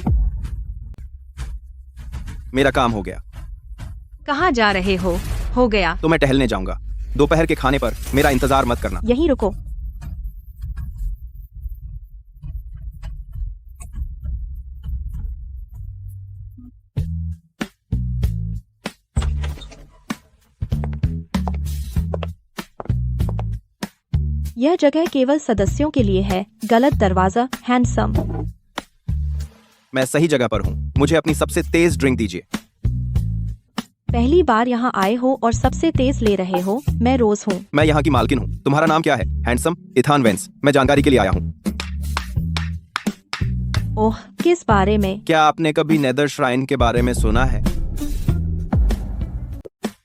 मेरा काम हो गया। कहाँ जा रहे हो? हो गया तो मैं टहलने जाऊंगा। दोपहर के खाने पर मेरा इंतजार मत करना। यहीं रुको। यह जगह केवल सदस्यों के लिए है। गलत दरवाजा। हैंडसम। मैं सही जगह पर हूँ। मुझे अपनी सबसे तेज ड्रिंक दीजिए। पहली बार यहाँ आए हो और सबसे तेज ले रहे हो। मैं रोज हूँ। मैं यहाँ की मालकिन हूँ। तुम्हारा नाम क्या है? हैंडसम। Ethan Vance. मैं जानकारी के लिए आया हूँ। ओह, किस बारे में? क्या आपने कभी नेदर श्राइन के बारे में सुना है?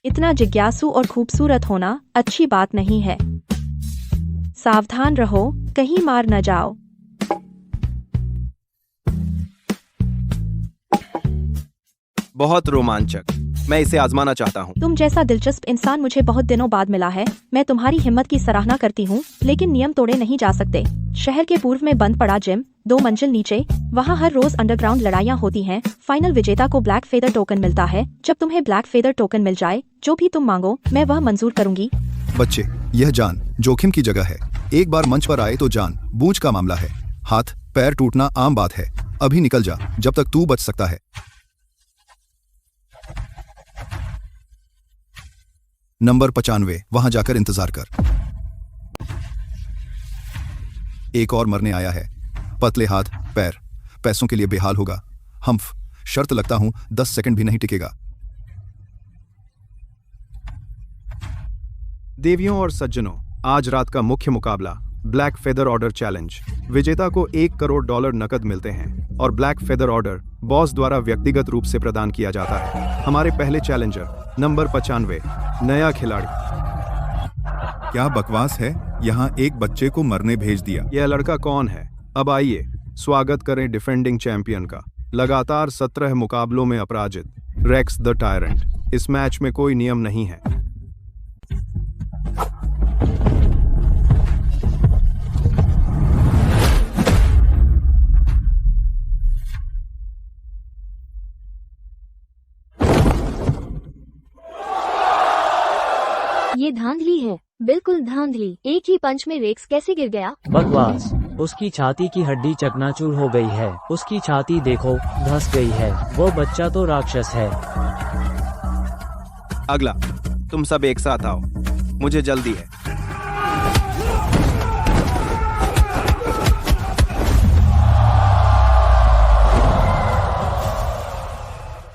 इतना जिज्ञासु और खूबसूरत होना अच्छी बात नहीं है। सावधान रहो, कहीं मार न जाओ। बहुत रोमांचक। मैं इसे आजमाना चाहता हूँ। तुम जैसा दिलचस्प इंसान मुझे बहुत दिनों बाद मिला है। मैं तुम्हारी हिम्मत की सराहना करती हूँ, लेकिन नियम तोड़े नहीं जा सकते। शहर के पूर्व में बंद पड़ा जिम, 2 मंजिल नीचे, वहाँ हर रोज अंडरग्राउंड लड़ाइयाँ होती हैं। फाइनल विजेता को ब्लैक फेदर टोकन मिलता है। जब तुम्हें ब्लैक फेदर टोकन मिल जाए, जो भी तुम मांगो मैं वह मंजूर करूंगी। बच्चे, यह जान जोखिम की जगह है। एक बार मंच पर आए तो जान बूझ का मामला है। हाथ पैर टूटना आम बात है। अभी निकल जा जब तक तू बच सकता है। नंबर 95, वहां जाकर इंतजार कर। एक और मरने आया है। पतले हाथ पैर, पैसों के लिए बेहाल होगा। हम्फ, शर्त लगता हूं 10 सेकंड भी नहीं टिकेगा। देवियों और सज्जनों, आज रात का मुख्य मुकाबला ब्लैक फेदर ऑर्डर चैलेंज। विजेता को $1 करोड़ नकद मिलते हैं और ब्लैक फेदर ऑर्डर बॉस द्वारा व्यक्तिगत रूप से प्रदान किया जाता है। हमारे पहले चैलेंजर नंबर 95, नया खिलाड़ी। क्या बकवास है? यहाँ एक बच्चे को मरने भेज दिया। यह लड़का कौन है? अब आइए स्वागत करें डिफेंडिंग चैंपियन का, लगातार 17 मुकाबलों में अपराजित रेक्स द टायरेंट। इस मैच में कोई नियम नहीं है। ये धांधली है, बिल्कुल धांधली। एक ही पंच में रेक्स कैसे गिर गया? बकवास। उसकी छाती की हड्डी चकनाचूर हो गई है। उसकी छाती देखो, धंस गई है। वो बच्चा तो राक्षस है। अगला, तुम सब एक साथ आओ, मुझे जल्दी है।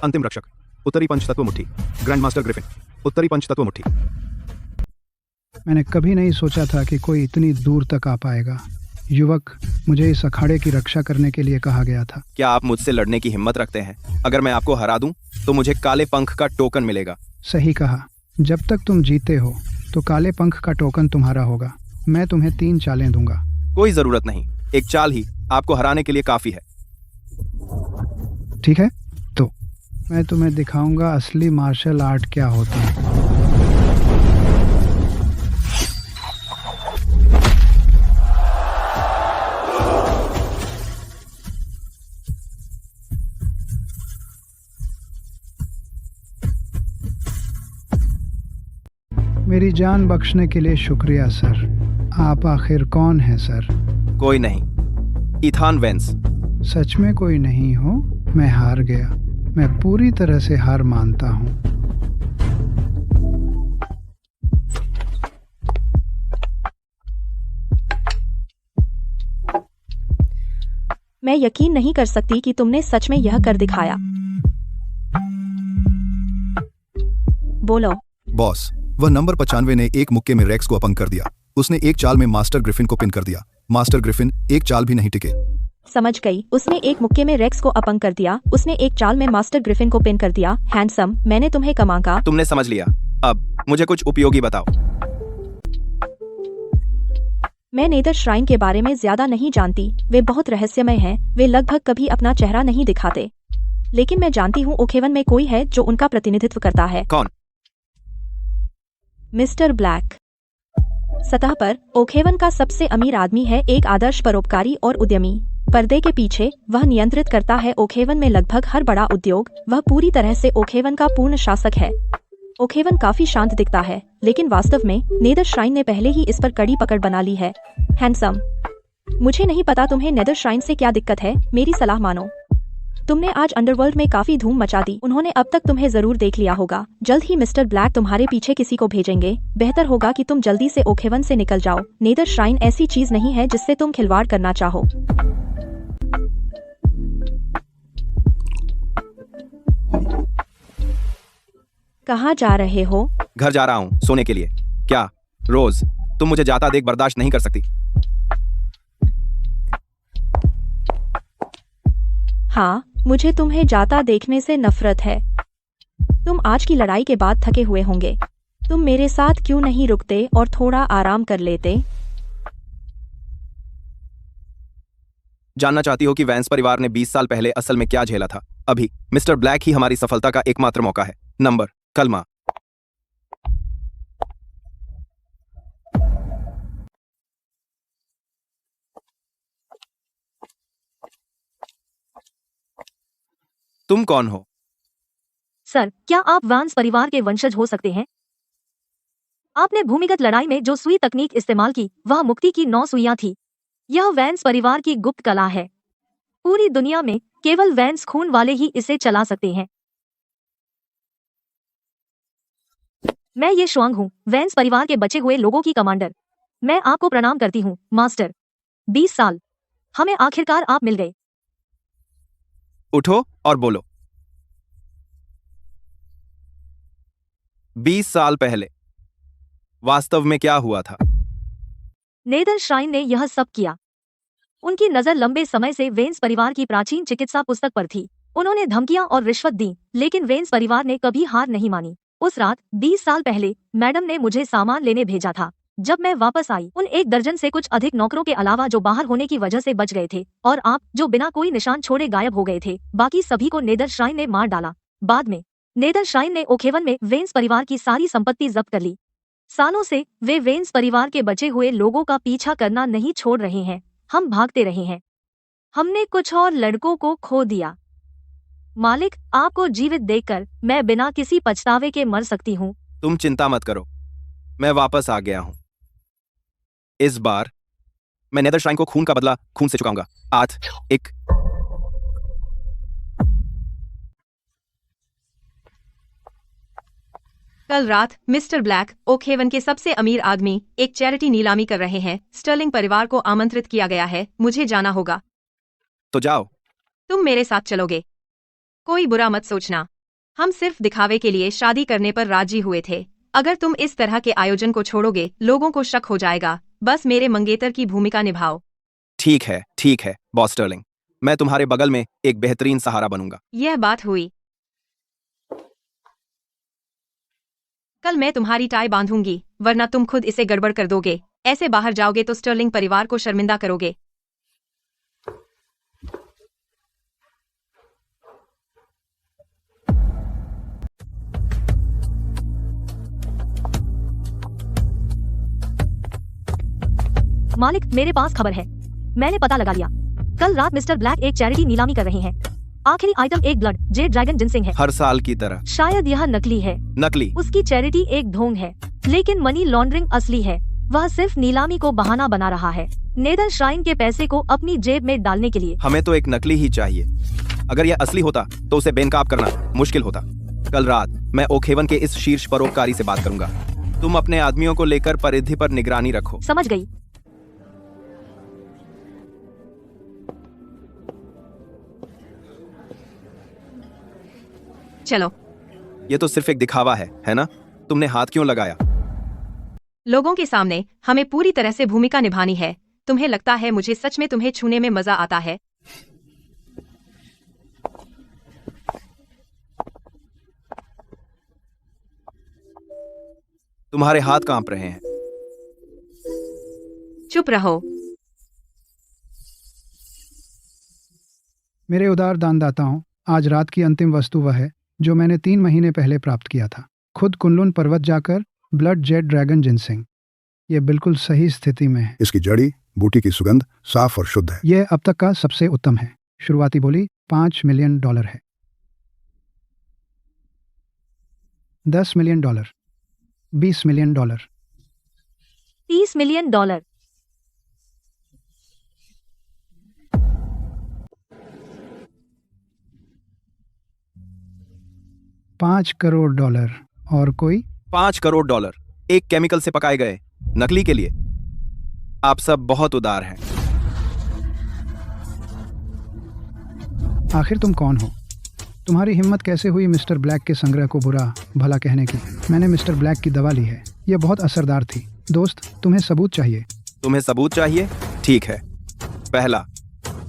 अंतिम रक्षक, उत्तरी पंचतत्व मुट्ठी, ग्रैंड मास्टर ग्रिफिन, उत्तरी पंचतत्व मुट्ठी। मैंने कभी नहीं सोचा था कि कोई इतनी दूर तक आ पाएगा। युवक, मुझे इस अखाड़े की रक्षा करने के लिए कहा गया था। क्या आप मुझसे लड़ने की हिम्मत रखते हैं? अगर मैं आपको हरा दूं, तो मुझे काले पंख का टोकन मिलेगा। सही कहा। जब तक तुम जीते हो तो काले पंख का टोकन तुम्हारा होगा। मैं तुम्हें 3 चालें दूंगा। कोई जरूरत नहीं, एक चाल ही आपको हराने के लिए काफी है। ठीक है, तो मैं तुम्हें दिखाऊंगा असली मार्शल आर्ट क्या होती है। मेरी जान बख्शने के लिए शुक्रिया सर। आप आखिर कौन हैं सर? कोई नहीं, इथान वेंस। सच में कोई नहीं हो? मैं हार गया। मैं पूरी तरह से हार मानता हूँ। मैं यकीन नहीं कर सकती कि तुमने सच में यह कर दिखाया। बोलो। बॉस, वह नंबर 95 ने एक मुक्के में रेक्स को अपंग कर दिया। उसने एक चाल में मास्टर ग्रिफिन को पिन कर दिया। मास्टर ग्रिफिन एक चाल भी नहीं टिके। समझ गई। उसने एक मुक्के में रेक्स को अपंग कर दिया। उसने एक चाल में मास्टर ग्रिफिन को पिन कर दिया। हैंडसम, मैंने तुम्हें कमांगा। तुमने समझ लिया। अब मुझे कुछ उपयोगी बताओ। मैं नेदर श्राइन के बारे में ज्यादा नहीं जानती। वे बहुत रहस्यमय हैं। वे लगभग कभी अपना चेहरा नहीं दिखाते। लेकिन मैं जानती हूँ ओखेवन में कोई है जो उनका प्रतिनिधित्व करता है। कौन? Mister black. सतह पर ओखेवन का सबसे अमीर आदमी है, एक आदर्श परोपकारी और उद्यमी। पर्दे के पीछे वह नियंत्रित करता है ओखेवन में लगभग हर बड़ा उद्योग। वह पूरी तरह से ओखेवन का पूर्ण शासक है। ओखेवन काफी शांत दिखता है, लेकिन वास्तव में नेदर श्राइन ने पहले ही इस पर कड़ी पकड़ बना ली है। हैंडसम, मुझे नहीं पता तुम्हें नेदर श्राइन से क्या दिक्कत है। मेरी सलाह मानो। तुमने आज अंडरवर्ल्ड में काफी धूम मचा दी। उन्होंने अब तक तुम्हें जरूर देख लिया होगा। जल्द ही मिस्टर ब्लैक तुम्हारे पीछे किसी को भेजेंगे। बेहतर होगा कि तुम जल्दी से ओखेवन से निकल जाओ। नेदर श्राइन ऐसी चीज नहीं है जिससे तुम खिलवाड़ करना चाहो। कहाँ जा रहे हो? घर जा रहा हूँ, सोने के लिए। क्या रोज तुम मुझे जाता देख बर्दाश्त नहीं कर सकती? हाँ, मुझे तुम्हें जाता देखने से नफरत है। तुम आज की लड़ाई के बाद थके हुए होंगे। तुम मेरे साथ क्यों नहीं रुकते और थोड़ा आराम कर लेते? जानना चाहती हो कि वैंस परिवार ने 20 साल पहले असल में क्या झेला था? अभी मिस्टर ब्लैक ही हमारी सफलता का एकमात्र मौका है। नंबर, कलमा। तुम कौन हो? सर, क्या आप वैंस परिवार के वंशज हो सकते हैं? आपने भूमिगत लड़ाई में जो सुई तकनीक इस्तेमाल की वह मुक्ति की 9 सुइयां थी। यह वैंस परिवार की गुप्त कला है। पूरी दुनिया में केवल वैंस खून वाले ही इसे चला सकते हैं। मैं ये श्वांग हूँ, वैंस परिवार के बचे हुए लोगों की कमांडर। मैं आपको प्रणाम करती हूँ, मास्टर। 20 साल, हमें आखिरकार आप मिल गए। उठो और बोलो। 20 साल पहले वास्तव में क्या हुआ था? नेदर श्राइन ने यह सब किया। उनकी नजर लंबे समय से वेंस परिवार की प्राचीन चिकित्सा पुस्तक पर थी। उन्होंने धमकियां और रिश्वत दी, लेकिन वेंस परिवार ने कभी हार नहीं मानी। उस रात 20 साल पहले मैडम ने मुझे सामान लेने भेजा था। जब मैं वापस आई, उन 1 दर्जन से कुछ अधिक नौकरों के अलावा जो बाहर होने की वजह से बच गए थे, और आप जो बिना कोई निशान छोड़े गायब हो गए थे, बाकी सभी को नेदर श्राइन ने मार डाला। बाद में नेदर श्राइन ने ओखेवन में वेंस परिवार की सारी संपत्ति जब्त कर ली। सालों से वे वेंस परिवार के बचे हुए लोगों का पीछा करना नहीं छोड़ रहे हैं। हम भागते रहे हैं। हमने कुछ और लड़कों को खो दिया। मालिक, आपको जीवित देखकर मैं बिना किसी पछतावे के मर सकती हूँ। तुम चिंता मत करो, मैं वापस आ गया हूं। इस बार मैं नेदर श्राइन को खून का बदला खून से चुकाऊंगा। 8 1 कल रात मिस्टर ब्लैक, ओकहेवन के सबसे अमीर आदमी, एक चैरिटी नीलामी कर रहे हैं। स्टर्लिंग परिवार को आमंत्रित किया गया है। मुझे जाना होगा। तो जाओ। तुम मेरे साथ चलोगे? कोई बुरा मत सोचना। हम सिर्फ दिखावे के लिए शादी करने पर राजी हुए थे। अगर तुम इस तरह के आयोजन को छोड़ोगे, लोगों को शक हो जाएगा। बस मेरे मंगेतर की भूमिका निभाओ। ठीक है बॉस स्टर्लिंग, मैं तुम्हारे बगल में एक बेहतरीन सहारा बनूंगा। यह बात हुई। कल मैं तुम्हारी टाई बांधूंगी, वरना तुम खुद इसे गड़बड़ कर दोगे। ऐसे बाहर जाओगे तो स्टर्लिंग परिवार को शर्मिंदा करोगे। मालिक, मेरे पास खबर है। मैंने पता लगा लिया। कल रात मिस्टर ब्लैक एक चैरिटी नीलामी कर रहे हैं। आखिरी आइटम एक ब्लड जेड ड्रैगन जिनसिंग है। हर साल की तरह। शायद यह नकली है। नकली? उसकी चैरिटी एक ढोंग है, लेकिन मनी लॉन्ड्रिंग असली है। वह सिर्फ नीलामी को बहाना बना रहा है, नेदर श्राइन के पैसे को अपनी जेब में डालने के लिए। हमें तो एक नकली ही चाहिए। अगर यह असली होता तो उसे बेनकाब करना मुश्किल होता। कल रात मैं ओकहेवन के इस शीर्ष परोपकारी से बात करूंगा। तुम अपने आदमियों को लेकर परिधि पर निगरानी रखो। समझ गई। चलो। ये तो सिर्फ एक दिखावा है ना? तुमने हाथ क्यों लगाया? लोगों के सामने हमें पूरी तरह से भूमिका निभानी है। तुम्हें लगता है मुझे सच में तुम्हें छूने में मजा आता है? तुम्हारे हाथ कांप रहे हैं। चुप रहो। मेरे उदार दानदाताओं, आज रात की अंतिम वस्तु वह है जो मैंने 3 महीने पहले प्राप्त किया था। खुद कुनलुन पर्वत जाकर ब्लड जेड ड्रैगन जिनसिंग। ये बिल्कुल सही स्थिति में है। इसकी जड़ी बूटी की सुगंध साफ और शुद्ध है। यह अब तक का सबसे उत्तम है। शुरुआती बोली $5 मिलियन है। $10 मिलियन, $20 मिलियन, $30 मिलियन। $5 करोड़। और कोई? $5 करोड़ एक केमिकल से पकाए गए नकली के लिए। आप सब बहुत उदार हैं। आखिर तुम कौन हो? तुम्हारी हिम्मत कैसे हुई मिस्टर ब्लैक के संग्रह को बुरा भला कहने की? मैंने मिस्टर ब्लैक की दवा ली है। यह बहुत असरदार थी। दोस्त, तुम्हें सबूत चाहिए। तुम्हें सबूत चाहिए? ठीक है। पहला,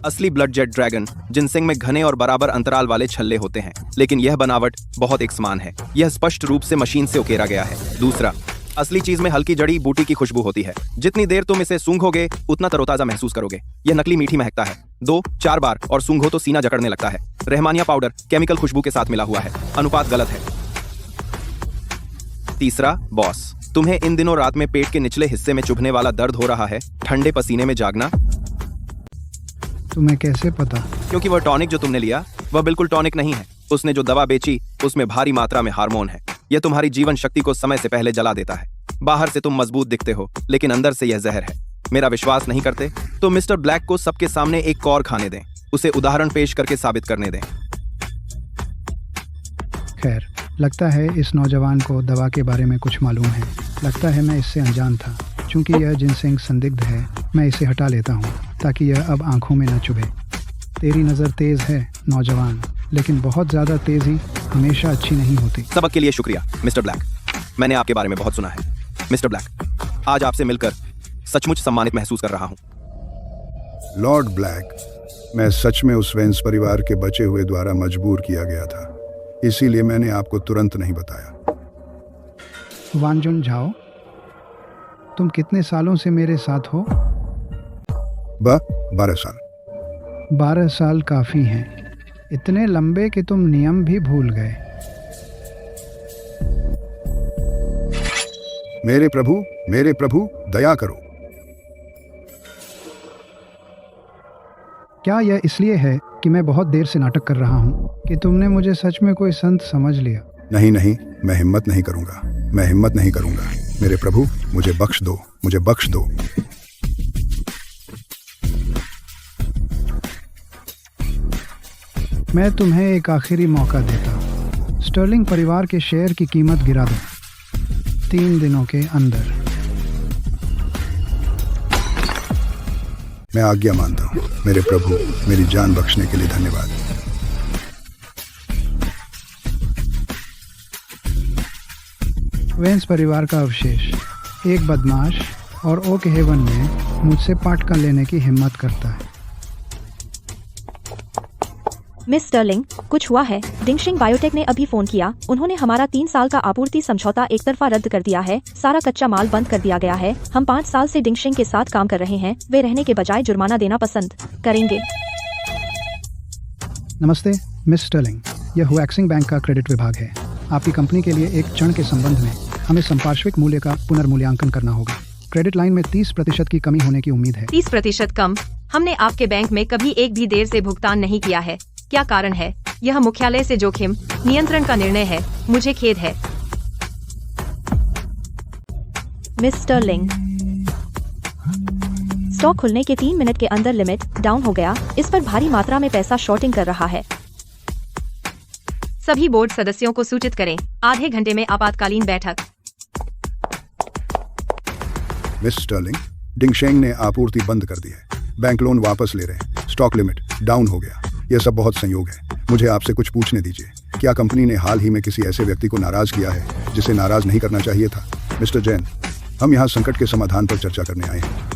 असली ब्लड जेड ड्रैगन जिनसिंग में घने और बराबर अंतराल वाले छल्ले होते हैं, लेकिन यह बनावट बहुत एक समान है। यह स्पष्ट रूप से मशीन से उकेरा गया है। दूसरा, असली चीज में हल्की जड़ी बूटी की खुशबू होती है। जितनी देर तुम इसे सूंघोगे उतना तरोताजा महसूस करोगे। यह नकली मीठी महकता है। 2-4 बार और सूंघो तो सीना जकड़ने लगता है। रहमानिया पाउडर केमिकल खुशबू के साथ मिला हुआ है। अनुपात गलत है। तीसरा, बॉस, तुम्हें इन दिनों रात में पेट के निचले हिस्से में चुभने वाला दर्द हो रहा है, ठंडे पसीने में जागना। तुम्हें कैसे पता? क्योंकि वह टॉनिक जो तुमने लिया वह बिल्कुल टॉनिक नहीं है। उसने जो दवा बेची उसमें भारी मात्रा में हार्मोन है। यह तुम्हारी जीवन शक्ति को समय से पहले जला देता है। बाहर से तुम मजबूत दिखते हो, लेकिन अंदर से यह जहर है। मेरा विश्वास नहीं करते तो मिस्टर ब्लैक को सबके सामने एक और खाने दें, उसे उदाहरण पेश करके साबित करने दें। खैर, लगता है इस नौजवान को दवा के बारे में कुछ मालूम है। लगता है मैं इससे अनजान था। चूंकि यह जिनसेंग संदिग्ध है, मैं इसे हटा लेता हूँ ताकि यह अब आंखों में न चुभे। तेरी नज़र तेज है नौजवान, लेकिन बहुत ज़्यादा तेजी हमेशा अच्छी नहीं होती। सबक के लिए शुक्रिया मिस्टर ब्लैक। मैंने आपके बारे में बहुत सुना है मिस्टर ब्लैक। आज आपसे मिलकर सचमुच सम्मानित महसूस कर रहा हूँ। लॉर्ड ब्लैक, मैं सच में उस वेंस परिवार के बचे हुए द्वारा मजबूर किया गया था, इसीलिए मैंने आपको तुरंत नहीं बताया। वानजुन झाओ, तुम कितने सालों से मेरे साथ हो? 12 साल। 12 साल काफ़ी हैं। इतने लंबे कि तुम नियम भी भूल गए। मेरे प्रभु, दया करो। क्या यह इसलिए है कि मैं बहुत देर से नाटक कर रहा हूँ कि तुमने मुझे सच में कोई संत समझ लिया? नहीं, मैं हिम्मत नहीं करूंगा। मेरे प्रभु, मुझे बख्श दो। मैं तुम्हें एक आखिरी मौका देता हूँ। स्टर्लिंग परिवार के शेयर की कीमत गिरा दो 3 दिनों के अंदर। मैं आज्ञा मानता हूँ मेरे प्रभु। मेरी जान बख्शने के लिए धन्यवाद। वेंस परिवार का अवशेष, एक बदमाश और ओक हेवन में मुझसे पाटकन लेने की हिम्मत करता है। मिस स्टर्लिंग, कुछ हुआ है? डिंगशिंग बायोटेक ने अभी फोन किया। उन्होंने हमारा 3 साल का आपूर्ति समझौता एक तरफा रद्द कर दिया है। सारा कच्चा माल बंद कर दिया गया है। हम 5 साल से डिंगशिंग के साथ काम कर रहे हैं। वे रहने के बजाय जुर्माना देना पसंद करेंगे। नमस्ते मिस स्टर्लिंग, यह हुएक्सिंग बैंक का क्रेडिट विभाग है। आपकी कंपनी के लिए एक क्षण के संबंध में हमें संपार्श्विक मूल्य का पुनर्मूल्यांकन करना होगा। क्रेडिट लाइन में 30% की कमी होने की उम्मीद है। 30% कम? हमने आपके बैंक में कभी एक भी देर से भुगतान नहीं किया है। क्या कारण है? यह मुख्यालय से जोखिम नियंत्रण का निर्णय है। मुझे खेद है। मिस स्टर्लिंग, स्टॉक खुलने के 3 मिनट के अंदर लिमिट डाउन हो गया। इस पर भारी मात्रा में पैसा शॉर्टिंग कर रहा है। सभी बोर्ड सदस्यों को सूचित करें। आधे घंटे में आपातकालीन बैठक। मिस स्टर्लिंग, डिंगशेंग ने आपूर्ति बंद कर दी है। बैंक लोन वापस ले रहे हैं। स्टॉक लिमिट डाउन हो गया। यह सब बहुत संयोग है। मुझे आपसे कुछ पूछने दीजिए। क्या कंपनी ने हाल ही में किसी ऐसे व्यक्ति को नाराज किया है जिसे नाराज नहीं करना चाहिए था? मिस्टर जैन, हम यहाँ संकट के समाधान पर चर्चा करने आए हैं,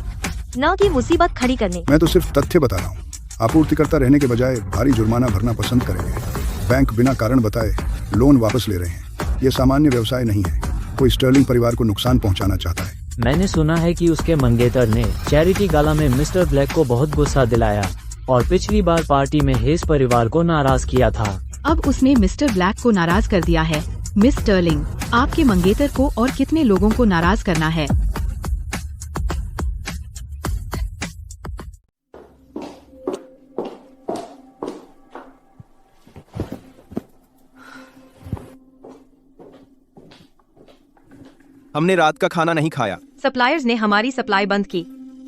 न कि मुसीबत खड़ी करने। मैं तो सिर्फ तथ्य बता रहा हूँ। आपूर्तिकर्ता रहने के बजाय भारी जुर्माना भरना पसंद करेंगे। बैंक बिना कारण बताए लोन वापस ले रहे हैं। यह सामान्य व्यवसाय नहीं है। कोई स्टर्लिंग परिवार को नुकसान पहुंचाना चाहता है। मैंने सुना है कि उसके मंगेतर ने चैरिटी गाला में मिस्टर ब्लैक को बहुत गुस्सा दिलाया और पिछली बार पार्टी में हेस परिवार को नाराज किया था। अब उसने मिस्टर ब्लैक को नाराज कर दिया है। मिस स्टर्लिंग, आपके मंगेतर को और कितने लोगों को नाराज करना है? हमने रात का खाना नहीं खाया। सप्लायर्स ने हमारी सप्लाई बंद की।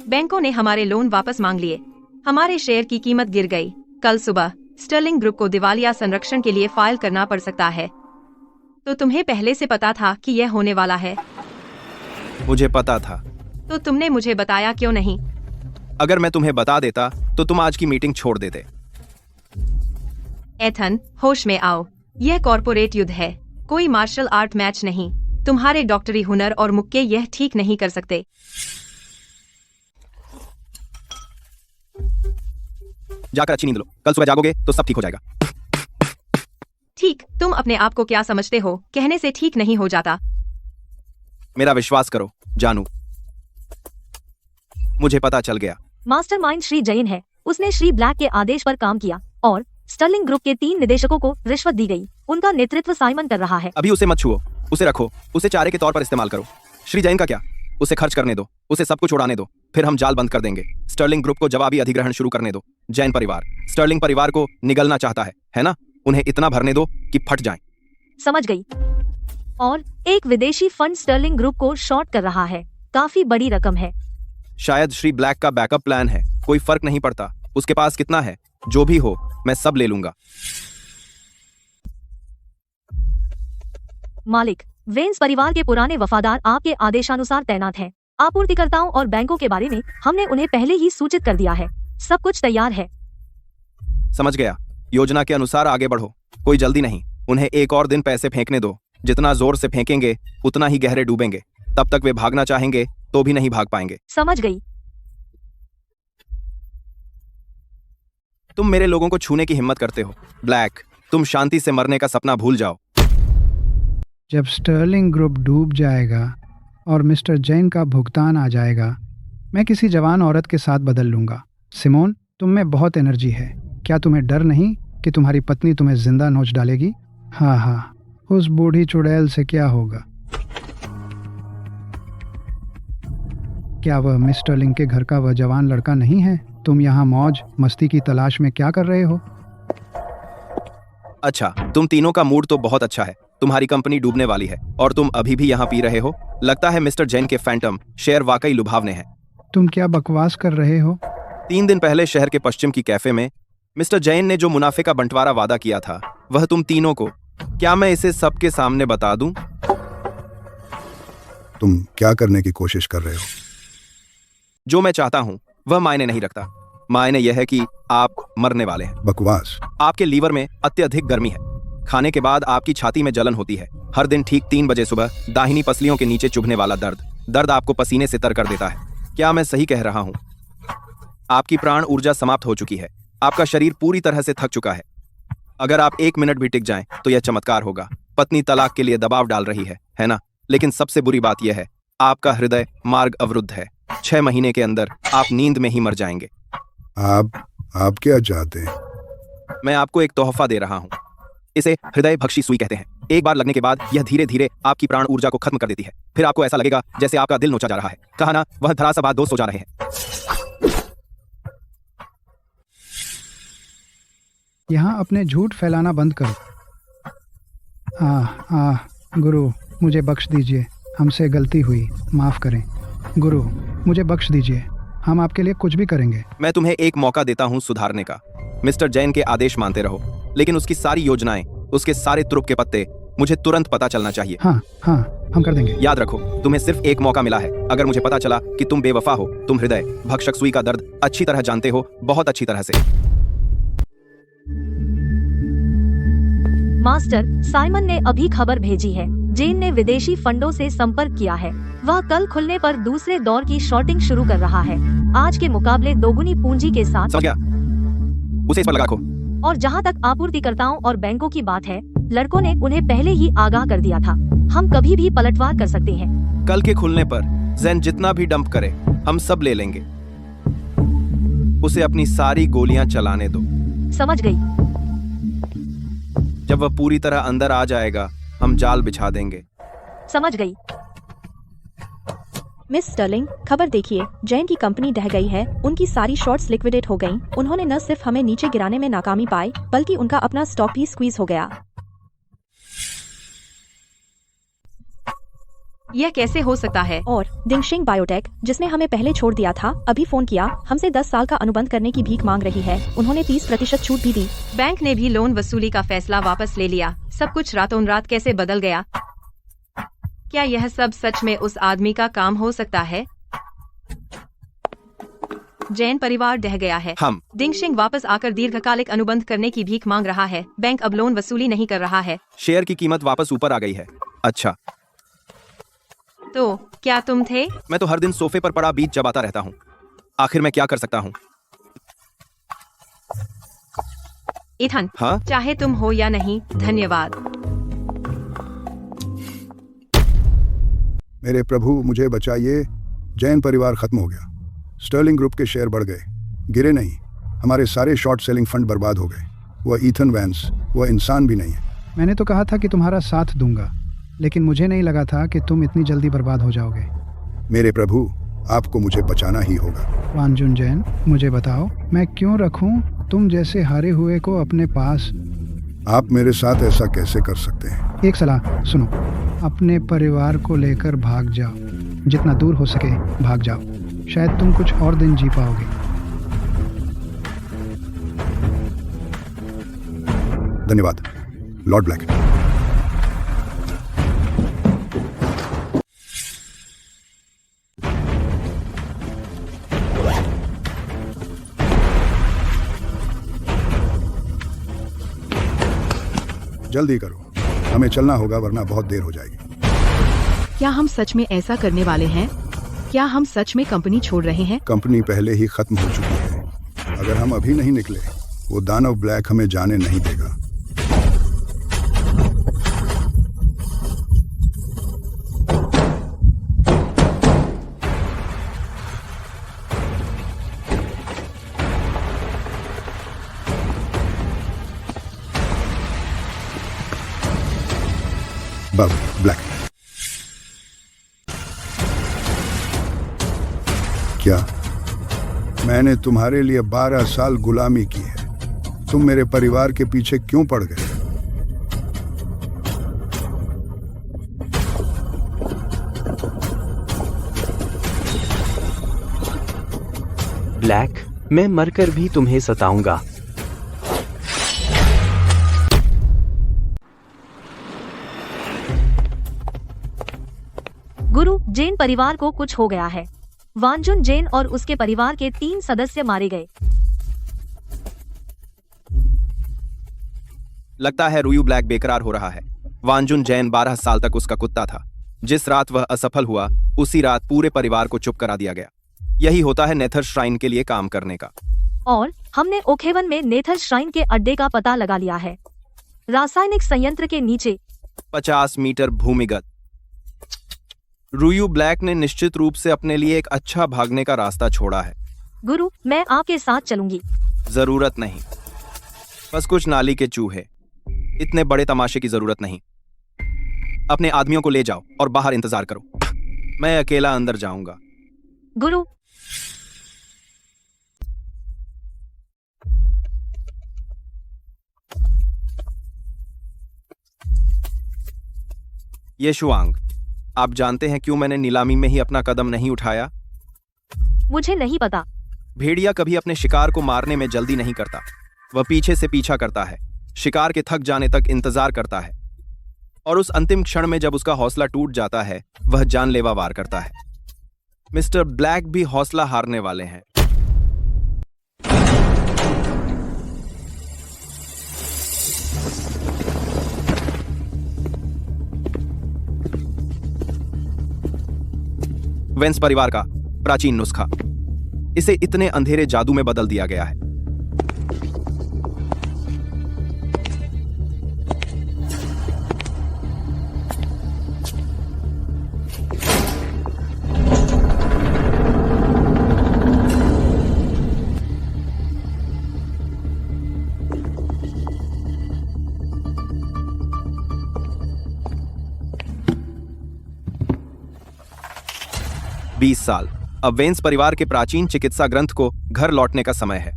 बैंकों ने हमारे लोन वापस मांग लिए। हमारे शेयर की कीमत गिर गई। कल सुबह स्टर्लिंग ग्रुप को दिवालिया संरक्षण के लिए फाइल करना पड़ सकता है। तो तुम्हें पहले से पता था कि यह होने वाला है? मुझे पता था। तो तुमने मुझे बताया क्यों नहीं? अगर मैं तुम्हें बता देता तो तुम आज की मीटिंग छोड़ देते। एथन, होश में आओ। यह कॉर्पोरेट युद्ध है, कोई मार्शल आर्ट मैच नहीं। तुम्हारे डॉक्टरी हुनर और मुक्के यह ठीक नहीं कर सकते। जाकर अच्छी नींद लो। कल सुबह जागोगे तो सब ठीक हो जाएगा। ठीक, तुम अपने आप को क्या समझते हो? कहने से ठीक नहीं हो जाता। मेरा विश्वास करो जानू, मुझे पता चल गया। मास्टरमाइंड श्री जैन है। उसने श्री ब्लैक के आदेश पर काम किया और स्टर्लिंग ग्रुप के 3 निदेशकों को रिश्वत दी गई। उनका नेतृत्व साइमन कर रहा है। अभी उसे मत छुओ, उसे रखो, उसे चारे के तौर पर इस्तेमाल करो। श्री जैन का क्या? उसे खर्च करने दो, उसे सब कुछ उड़ाने दो, फिर हम जाल बंद कर देंगे। स्टर्लिंग ग्रुप को जवाबी अधिग्रहण शुरू करने दो। जैन परिवार स्टर्लिंग परिवार को निगलना चाहता है ना? उन्हें इतना भरने दो कि फट जाएं। समझ गई। और एक विदेशी फंड स्टर्लिंग ग्रुप को शॉर्ट कर रहा है। काफी बड़ी रकम है। शायद श्री ब्लैक का बैकअप प्लान है। कोई फर्क नहीं पड़ता उसके पास कितना है, जो भी हो मैं सब ले लूंगा। मालिक, वेन्स परिवार के पुराने वफादार आपके आदेशानुसार तैनात हैं। आपूर्तिकर्ताओं और बैंकों के बारे में हमने उन्हें पहले ही सूचित कर दिया है। सब कुछ तैयार है। समझ गया। योजना के अनुसार आगे बढ़ो। कोई जल्दी नहीं। उन्हें एक और दिन पैसे फेंकने दो। जितना जोर से फेंकेंगे उतना ही गहरे डूबेंगे। तब तक वे भागना चाहेंगे तो भी नहीं भाग पाएंगे। समझ गई। तुम मेरे लोगों को छूने की हिम्मत करते हो। ब्लैक, तुम शांति से मरने का सपना भूल जाओ। जब स्टर्लिंग ग्रुप डूब जाएगा और मिस्टर जैन का भुगतान आ जाएगा, मैं किसी जवान औरत के साथ बदल लूंगा। सिमोन, तुम में बहुत एनर्जी है। क्या तुम्हें डर नहीं कि तुम्हारी पत्नी तुम्हें जिंदा नोच डालेगी? हाँ हाँ, उस बूढ़ी चुड़ैल से क्या होगा? क्या वह मिस स्टर्लिंग के घर का वह जवान लड़का नहीं है? तुम यहाँ मौज मस्ती की तलाश में क्या कर रहे हो? अच्छा, तुम तीनों का मूड तो बहुत अच्छा है। तुम्हारी कंपनी डूबने वाली है और तुम अभी भी यहाँ पी रहे हो। लगता है मिस्टर जैन के फैंटम शेयर वाकई लुभावने हैं। तुम क्या बकवास कर रहे हो? 3 दिन पहले शहर के पश्चिम की कैफे में मिस्टर जैन ने जो मुनाफे का बंटवारा वादा किया था, वह तुम तीनों को। क्या मैं इसे सबके सामने बता दूं? तुम क्या करने की कोशिश कर रहे हो? जो मैं चाहता हूं वह मायने नहीं रखता। मायने यह है कि आप मरने वाले हैं। बकवास। आपके लीवर में अत्यधिक गर्मी है। खाने के बाद आपकी छाती में जलन होती है। हर दिन ठीक 3 बजे सुबह दाहिनी पसलियों के नीचे चुभने वाला दर्द आपको पसीने से तर कर देता है। क्या मैं सही कह रहा हूं? आपकी प्राण ऊर्जा समाप्त हो चुकी है। आपका शरीर पूरी तरह से थक चुका है। अगर आप 1 मिनट भी टिक जाएं तो यह चमत्कार होगा। पत्नी तलाक के लिए दबाव डाल रही है ना? लेकिन सबसे बुरी बात यह है, आपका हृदय मार्ग अवरुद्ध है। 6 महीने के अंदर आप नींद में ही मर जाएंगे। आप क्या चाहते हैं? मैं आपको एक तोहफा दे रहा हूं। इसे हृदय भक्षी सुई कहते हैं। एक बार लगने के बाद यह धीरे धीरे आपकी प्राण ऊर्जा को खत्म कर देती है। फिर आपको ऐसा लगेगा जैसे आपका दिल नोचा जा रहा है। कहा ना, वह धराशाबाद दोस्त हो जा रहे हैं। यहाँ अपने झूठ फैलाना बंद करो। गुरु, मुझे बख्श दीजिए। हमसे गलती हुई, माफ करें। गुरु, मुझे बख्श दीजिए। हम आपके लिए कुछ भी करेंगे। मैं तुम्हें एक मौका देता हूं सुधारने का। मिस्टर जैन के आदेश मानते रहो, लेकिन उसकी सारी योजनाएं, उसके सारे तुरुप के पत्ते मुझे तुरंत पता चलना चाहिए। हाँ, हम कर देंगे। याद रखो, तुम्हें सिर्फ एक मौका मिला है। अगर मुझे पता चला कि तुम बेवफा हो, तुम हृदय भक्षक सुई का दर्द अच्छी तरह जानते हो, बहुत अच्छी तरह से। मास्टर, साइमन ने अभी खबर भेजी है। जेन ने विदेशी फंडों से संपर्क किया है। वह कल खुलने पर दूसरे दौर की शॉर्टिंग शुरू कर रहा है। आज के मुकाबले दोगुनी पूंजी के साथ। समझ गया। उसे इस पर लगा रखो। और जहाँ तक आपूर्तिकर्ताओं और बैंकों की बात है, लड़कों ने उन्हें पहले ही आगाह कर दिया था। हम कभी भी पलटवार कर सकते हैं। कल के खुलने पर जैन जितना भी डंप करे, हम सब ले लेंगे। उसे अपनी सारी गोलियां चलाने दो। समझ गई। जब वह पूरी तरह अंदर आ जाएगा, हम जाल बिछा देंगे। समझ गई। मिस स्टर्लिंग, खबर देखिए, जैन की कंपनी ढह गई है। उनकी सारी शॉर्ट्स लिक्विडेट हो गईं। उन्होंने न सिर्फ हमें नीचे गिराने में नाकामी पाई, बल्कि उनका अपना स्टॉक भी स्क्वीज हो गया। यह कैसे हो सकता है? और दिंगशिंग बायोटेक, जिसने हमें पहले छोड़ दिया था, अभी फोन किया। हमसे 10 साल का अनुबंध करने की भीख मांग रही है। उन्होंने 30% छूट भी दी। बैंक ने भी लोन वसूली का फैसला वापस ले लिया। सब कुछ रातों रात कैसे बदल गया? क्या यह सब सच में उस आदमी का काम हो सकता है? जैन परिवार ढह गया है। हम दिंगशिंग वापस आकर दीर्घकालिक अनुबंध करने की भीख मांग रहा है। बैंक अब लोन वसूली नहीं कर रहा है। शेयर की कीमत वापस ऊपर आ गई है। अच्छा, तो क्या तुम थे? मैं तो हर दिन सोफे पर पड़ा बीज चबाता रहता हूँ। आखिर मैं क्या कर सकता हूँ? इथन, हाँ? चाहे तुम हो या नहीं, धन्यवाद। मेरे प्रभु, मुझे बचाइए। जैन परिवार खत्म हो गया। स्टर्लिंग ग्रुप के शेयर बढ़ गए, गिरे नहीं। हमारे सारे शॉर्ट सेलिंग फंड बर्बाद हो गए। वह ईथन वैंस, वह इंसान भी नहीं है। मैंने तो कहा था कि तुम्हारा साथ दूंगा, लेकिन मुझे नहीं लगा था कि तुम इतनी जल्दी बर्बाद हो जाओगे। मेरे प्रभु, आपको मुझे बचाना ही होगा। वांजुन जैन, मुझे बताओ मैं क्यों रखूं तुम जैसे हारे हुए को अपने पास? आप मेरे साथ ऐसा कैसे कर सकते हैं? एक सलाह सुनो, अपने परिवार को लेकर भाग जाओ, जितना दूर हो सके भाग जाओ, शायद तुम कुछ और दिन जी पाओगे। धन्यवाद लॉर्ड ब्लैक। जल्दी करो, हमें चलना होगा वरना बहुत देर हो जाएगी। क्या हम सच में ऐसा करने वाले हैं? क्या हम सच में कंपनी छोड़ रहे हैं? कंपनी पहले ही खत्म हो चुकी है। अगर हम अभी नहीं निकले वो दानव ब्लैक हमें जाने नहीं देगा। बब ब्लैक, क्या मैंने तुम्हारे लिए 12 साल गुलामी की है? तुम मेरे परिवार के पीछे क्यों पड़ गए? ब्लैक, मैं मरकर भी तुम्हें सताऊंगा। गुरु, जैन परिवार को कुछ हो गया है। वांजुन जैन और उसके परिवार के 3 सदस्य मारे गए। लगता है रुयू ब्लैक बेकरार हो रहा है। वांजुन जैन 12 साल तक उसका कुत्ता था। जिस रात वह असफल हुआ उसी रात पूरे परिवार को चुप करा दिया गया। यही होता है नेथर श्राइन के लिए काम करने का। और हमने ओखेवन में नेथर श्राइन के अड्डे का पता लगा लिया है, रासायनिक संयंत्र के नीचे 50 मीटर भूमिगत। रुयू ब्लैक ने निश्चित रूप से अपने लिए एक अच्छा भागने का रास्ता छोड़ा है। गुरु, मैं आपके साथ चलूंगी। जरूरत नहीं, बस कुछ नाली के चूहे। इतने बड़े तमाशे की जरूरत नहीं। अपने आदमियों को ले जाओ और बाहर इंतजार करो, मैं अकेला अंदर जाऊंगा। गुरु, ये शुआंग, आप जानते हैं क्यों मैंने नीलामी में ही अपना कदम नहीं उठाया? मुझे नहीं पता। भेड़िया कभी अपने शिकार को मारने में जल्दी नहीं करता। वह पीछे से पीछा करता है, शिकार के थक जाने तक इंतजार करता है, और उस अंतिम क्षण में जब उसका हौसला टूट जाता है वह जानलेवा वार करता है। मिस्टर ब्लैक भी हौसला हारने वाले हैं। वेंस परिवार का प्राचीन नुस्खा, इसे इतने अंधेरे जादू में बदल दिया गया है। बीस साल। अब वेंस परिवार के प्राचीन चिकित्सा ग्रंथ को घर लौटने का समय है।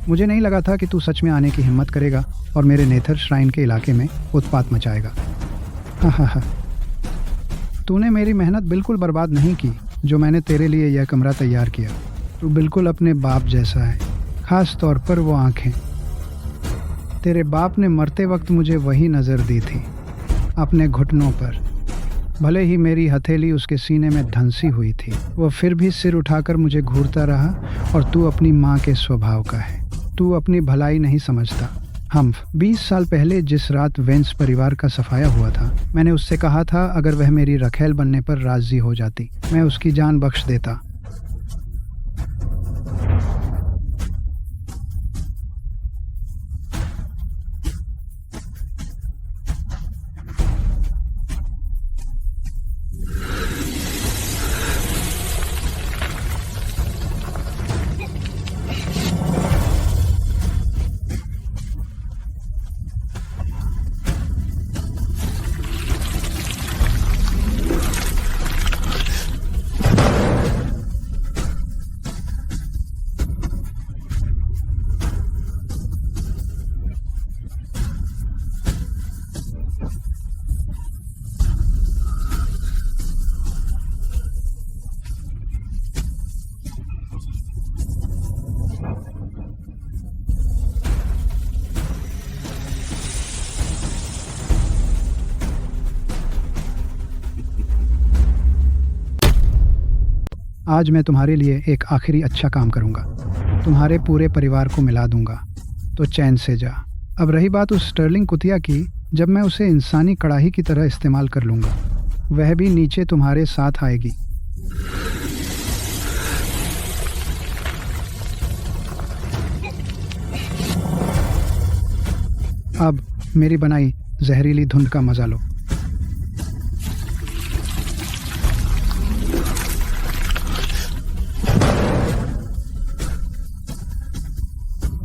मुझे नहीं लगा था कि तू सच में आने की हिम्मत करेगा और मेरे नेथर श्राइन के इलाके में उत्पात मचाएगा। हा। तूने मेरी मेहनत बिल्कुल बर्बाद नहीं की जो मैंने तेरे लिए यह कमरा तैयार किया। तू बिल्कुल अपने बाप जैसा है, खास तौर पर वो आंखें। तेरे बाप ने मरते वक्त मुझे वही नज़र दी थी, अपने घुटनों पर। भले ही मेरी हथेली उसके सीने में धंसी हुई थी, वो फिर भी सिर उठाकर मुझे घूरता रहा। और तू अपनी माँ के स्वभाव का है, तू अपनी भलाई नहीं समझता। हम 20 साल पहले जिस रात वेंस परिवार का सफाया हुआ था, मैंने उससे कहा था अगर वह मेरी रखेल बनने पर राजी हो जाती मैं उसकी जान बख्श देता। आज मैं तुम्हारे लिए एक आखिरी अच्छा काम करूँगा, तुम्हारे पूरे परिवार को मिला दूंगा, तो चैन से जा। अब रही बात उस स्टर्लिंग कुतिया की, जब मैं उसे इंसानी कड़ाही की तरह इस्तेमाल कर लूँगा, वह भी नीचे तुम्हारे साथ आएगी। अब मेरी बनाई जहरीली धुंध का मजा लो।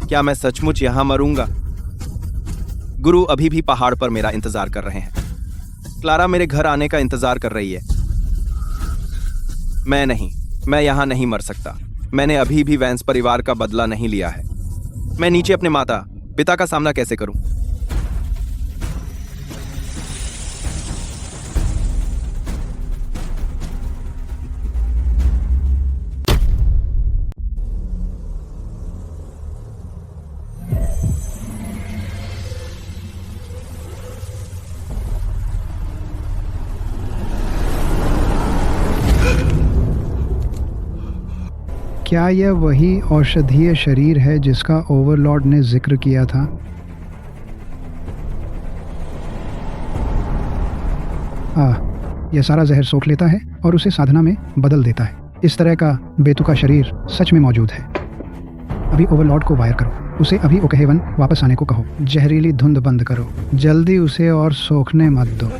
क्या मैं सचमुच यहां मरूंगा? गुरु अभी भी पहाड़ पर मेरा इंतजार कर रहे हैं। क्लारा मेरे घर आने का इंतजार कर रही है। मैं यहां नहीं मर सकता। मैंने अभी भी वैंस परिवार का बदला नहीं लिया है। मैं नीचे अपने माता पिता का सामना कैसे करूं? क्या यह वही औषधीय शरीर है जिसका ओवरलॉर्ड ने जिक्र किया था? यह सारा जहर सोख लेता है और उसे साधना में बदल देता है। इस तरह का बेतुका शरीर सच में मौजूद है। अभी ओवरलॉर्ड को वायर करो, उसे अभी ओकेहेवन वापस आने को कहो। जहरीली धुंध बंद करो, जल्दी उसे और सोखने मत दो।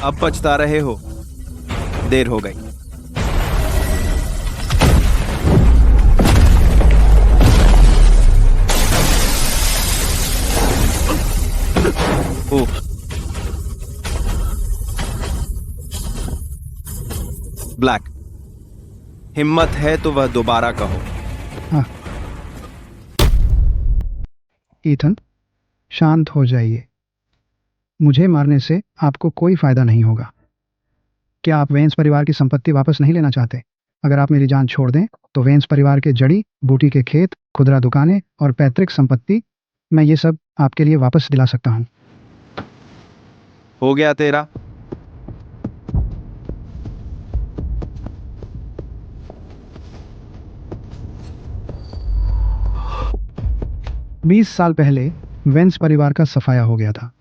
अब पछता रहे हो, देर हो गई। ओह, ब्लैक, हिम्मत है तो वह दोबारा कहो। हाँ। ईथन, शांत हो जाइए। मुझे मारने से आपको कोई फायदा नहीं होगा। क्या आप वेंस परिवार की संपत्ति वापस नहीं लेना चाहते? अगर आप मेरी जान छोड़ दें तो वेंस परिवार के जड़ी बूटी के खेत, खुदरा दुकानें और पैतृक संपत्ति, मैं ये सब आपके लिए वापस दिला सकता हूँ। हो गया तेरा। बीस साल पहले वेंस परिवार का सफाया हो गया था।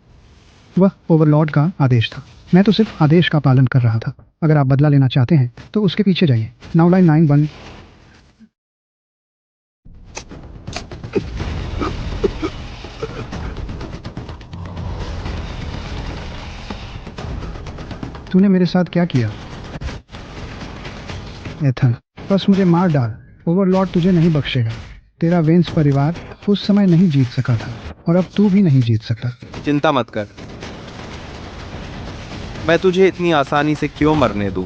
वह ओवरलॉर्ड का आदेश था। मैं तो सिर्फ आदेश का पालन कर रहा था। अगर आप बदला लेना चाहते हैं तो उसके पीछे जाइए। नाउ लाइन 9 बन। तूने मेरे साथ क्या किया? एथन, बस मुझे मार डाल। ओवरलॉर्ड तुझे नहीं बख्शेगा। तेरा वेंस परिवार उस समय नहीं जीत सका था और अब तू भी नहीं जीत सकता। चिंता मत कर, मैं तुझे इतनी आसानी से क्यों मरने दूं?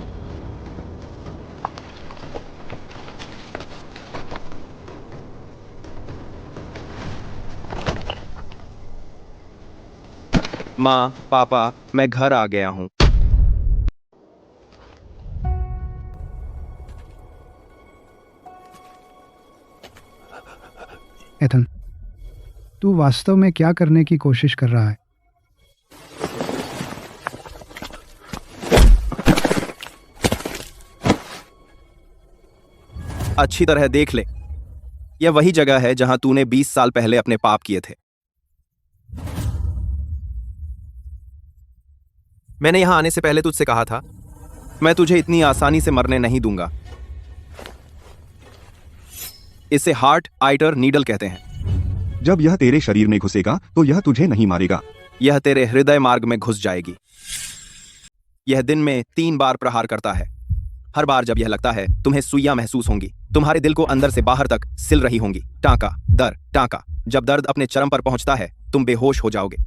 माँ, पापा, मैं घर आ गया हूं। एथन, तू वास्तव में क्या करने की कोशिश कर रहा है? अच्छी तरह देख ले, यह वही जगह है जहां तूने 20 साल पहले अपने पाप किए थे। मैंने यहां आने से पहले तुझसे कहा था, मैं तुझे इतनी आसानी से मरने नहीं दूंगा। इसे हार्ट आइटर नीडल कहते हैं। जब यह तेरे शरीर में घुसेगा तो यह तुझे नहीं मारेगा। यह तेरे हृदय मार्ग में घुस जाएगी। यह दिन में 3 बार प्रहार करता है। हर बार जब यह लगता है, तुम्हें सुइयां महसूस होंगी। तुम्हारे दिल को अंदर से बाहर तक सिल रही होंगी। टांका दर टांका। जब दर्द अपने चरम पर पहुंचता है, तुम बेहोश हो जाओगे।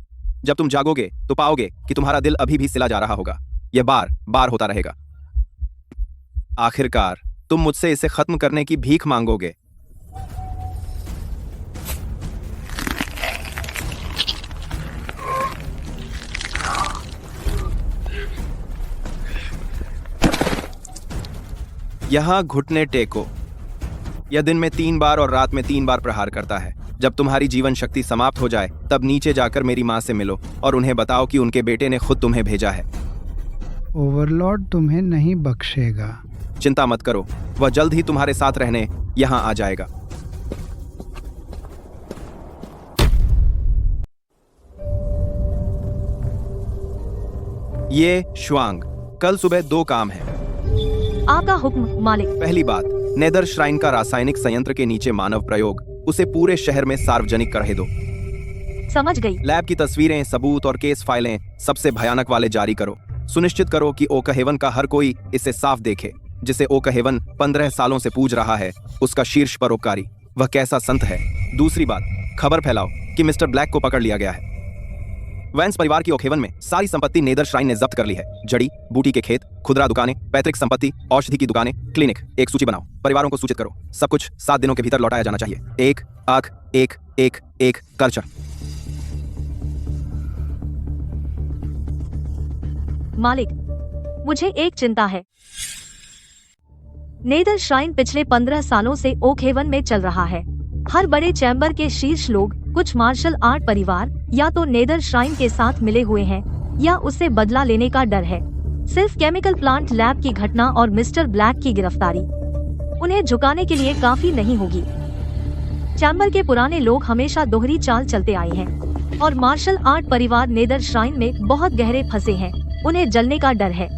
जब तुम जागोगे तो पाओगे कि तुम्हारा दिल अभी भी सिला जा रहा होगा। यह बार बार होता रहेगा। आखिरकार तुम मुझसे इसे खत्म करने की भीख मांगोगे। यहां घुटने टेको। यह दिन में 3 बार और रात में 3 बार प्रहार करता है। जब तुम्हारी जीवन शक्ति समाप्त हो जाए तब नीचे जाकर मेरी माँ से मिलो और उन्हें बताओ कि उनके बेटे ने खुद तुम्हें भेजा है। ओवरलॉर्ड तुम्हें नहीं बख्शेगा। चिंता मत करो, वह जल्द ही तुम्हारे साथ रहने यहाँ आ जाएगा। ये श्वांग, कल सुबह 2 काम है। आपका हुक्म मालिक। पहली बात, नेदर श्राइन का रासायनिक संयंत्र के नीचे मानव प्रयोग, उसे पूरे शहर में सार्वजनिक कर दो। समझ गई। लैब की तस्वीरें, सबूत और केस फाइलें सबसे भयानक वाले जारी करो। सुनिश्चित करो कि ओकहेवन का हर कोई इसे साफ देखे। जिसे ओकहेवन 15 सालों से पूज रहा है, उसका शीर्ष परोपकारी, वह कैसा संत है। दूसरी बात, खबर फैलाओ कि मिस्टर ब्लैक को पकड़ लिया गया है। वैंस परिवार की ओकहेवन में सारी संपत्ति नेदर श्राइन ने जब्त कर ली है। जड़ी बूटी के खेत, खुदरा दुकानें, पैतृक संपत्ति, औषधि की दुकानें, क्लिनिक। एक सूची बनाओ, परिवारों को सूचित करो। सब कुछ 7 दिनों के भीतर लौटाया जाना चाहिए। 1 आंख 1 कल्चर। मालिक, मुझे एक चिंता है। नेदर श्राइन पिछले 15 सालों से ओकहेवन में चल रहा है। हर बड़े चैम्बर के शीर्ष लोग, कुछ मार्शल आर्ट परिवार या तो नेदर श्राइन के साथ मिले हुए हैं या उससे बदला लेने का डर है। सिर्फ केमिकल प्लांट लैब की घटना और मिस्टर ब्लैक की गिरफ्तारी उन्हें झुकाने के लिए काफी नहीं होगी। चैम्बर के पुराने लोग हमेशा दोहरी चाल चलते आए हैं और मार्शल आर्ट परिवार नेदर श्राइन में बहुत गहरे फंसे हैं। उन्हें जलने का डर है।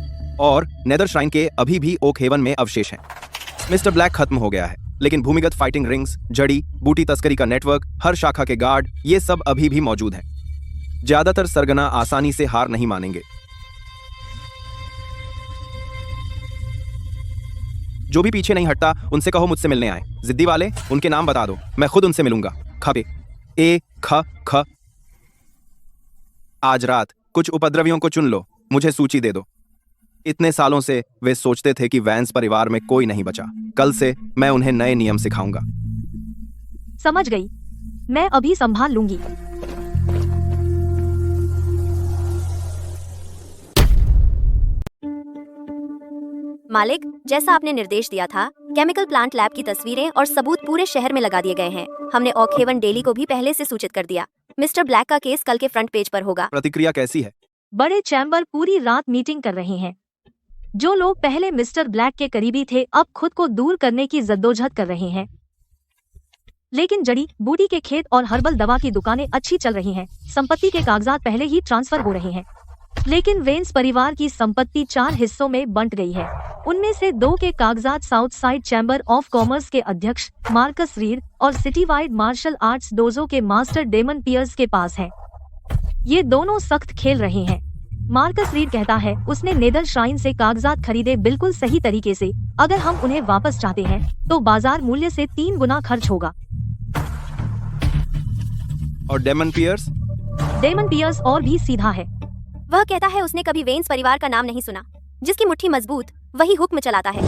और नेदर श्राइन के अभी भी ओकहेवन में अवशेष हैं। मिस्टर ब्लैक खत्म हो गया है, लेकिन भूमिगत फाइटिंग रिंग्स, जड़ी बूटी तस्करी का नेटवर्क, हर शाखा के गार्ड, ये सब अभी भी मौजूद हैं। ज्यादातर सरगना आसानी से हार नहीं मानेंगे। जो भी पीछे नहीं हटता उनसे कहो मुझसे मिलने आए। जिद्दी वाले, उनके नाम बता दो, मैं खुद उनसे मिलूंगा। खपे ए ख। आज रात कुछ उपद्रवियों को चुन लो, मुझे सूची दे दो। इतने सालों से वे सोचते थे कि वैंस परिवार में कोई नहीं बचा। कल से मैं उन्हें नए नियम सिखाऊंगा। समझ गई, मैं अभी संभाल लूंगी। मालिक, जैसा आपने निर्देश दिया था, केमिकल प्लांट लैब की तस्वीरें और सबूत पूरे शहर में लगा दिए गए हैं। हमने ओकहेवन डेली को भी पहले से सूचित कर दिया। मिस्टर ब्लैक का केस कल के फ्रंट पेज पर होगा। प्रतिक्रिया कैसी है? बड़े चैम्बर पूरी रात मीटिंग कर रहे हैं। जो लोग पहले मिस्टर ब्लैक के करीबी थे अब खुद को दूर करने की जद्दोजहद कर रहे हैं। लेकिन जड़ी बूटी के खेत और हर्बल दवा की दुकानें अच्छी चल रही हैं। संपत्ति के कागजात पहले ही ट्रांसफर हो रहे हैं। लेकिन वेंस परिवार की संपत्ति 4 हिस्सों में बंट गई है। उनमें से 2 के कागजात south side chamber of commerce के अध्यक्ष मार्कस रीड और city wide martial arts dojo के मास्टर डेमन पियर्स के पास है। ये दोनों सख्त खेल रहे हैं। मार्कस रीड कहता है उसने नेदर श्राइन से कागजात खरीदे बिल्कुल सही तरीके से। अगर हम उन्हें वापस चाहते हैं तो बाजार मूल्य से 3 गुना खर्च होगा। और डेमन पियर्स? डेमन पियर्स और भी सीधा है। वह कहता है उसने कभी वेंस परिवार का नाम नहीं सुना। जिसकी मुट्ठी मजबूत वही हुक्म चलाता है।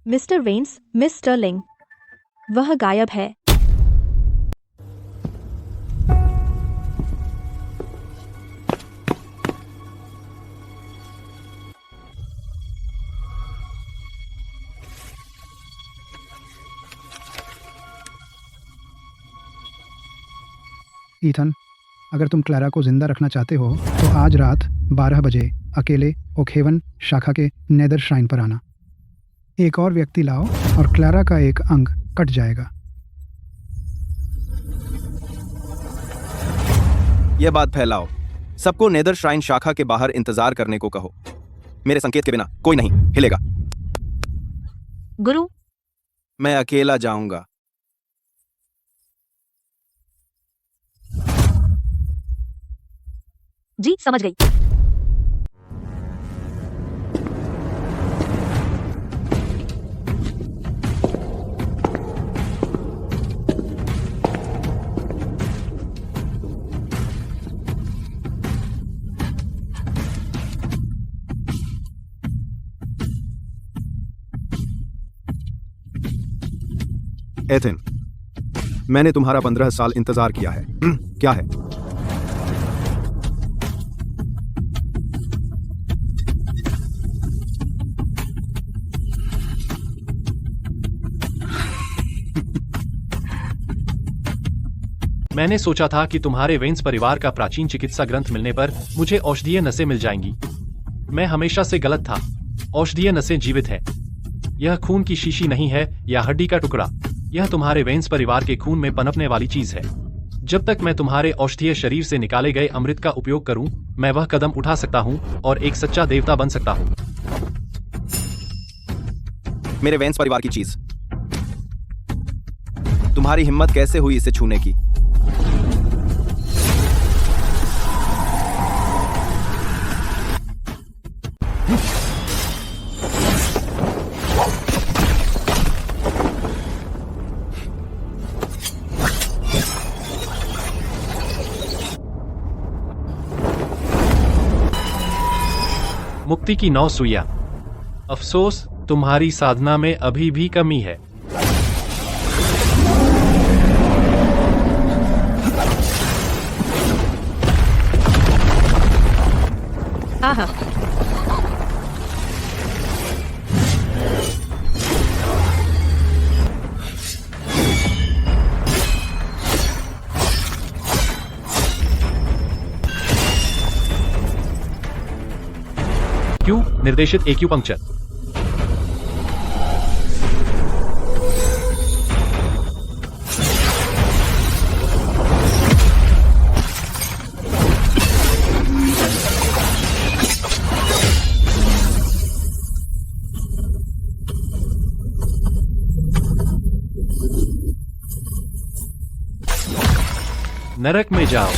मिस्टर वेंस, मिस स्टर्लिंग, वह गायब है। ईथन, अगर तुम क्लारा को जिंदा रखना चाहते हो तो आज रात 12 बजे अकेले ओकहेवन शाखा के नेदर श्राइन पर आना। एक और व्यक्ति लाओ और क्लारा का एक अंग कट जाएगा। यह बात फैलाओ। सबको नेदर श्राइन शाखा के बाहर इंतजार करने को कहो। मेरे संकेत के बिना कोई नहीं हिलेगा। गुरु, मैं अकेला जाऊंगा। जी समझ गई। एथेन, मैंने तुम्हारा 15 साल इंतजार किया है। क्या है? मैंने सोचा था कि तुम्हारे वेन्स परिवार का प्राचीन चिकित्सा ग्रंथ मिलने पर मुझे औषधीय नसें मिल जाएंगी। मैं हमेशा से गलत था। औषधीय नसें जीवित है। यह खून की शीशी नहीं है या हड्डी का टुकड़ा। यह तुम्हारे वेन्स परिवार के खून में पनपने वाली चीज है। जब तक मैं तुम्हारे औषधीय शरीर से निकाले गए अमृत का उपयोग करूं, मैं वह कदम उठा सकता हूं और एक सच्चा देवता बन सकता हूं। मेरे वेन्स परिवार की चीज। तुम्हारी हिम्मत कैसे हुई इसे छूने की? मुक्ति की 9 सुइयां। अफसोस, तुम्हारी साधना में अभी भी कमी है। आहा, क्यू निर्देशित एक्यूपंक्चर। नरक में जाओ।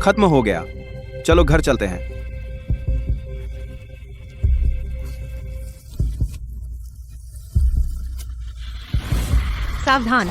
खत्म हो गया। चलो घर चलते हैं। सावधान।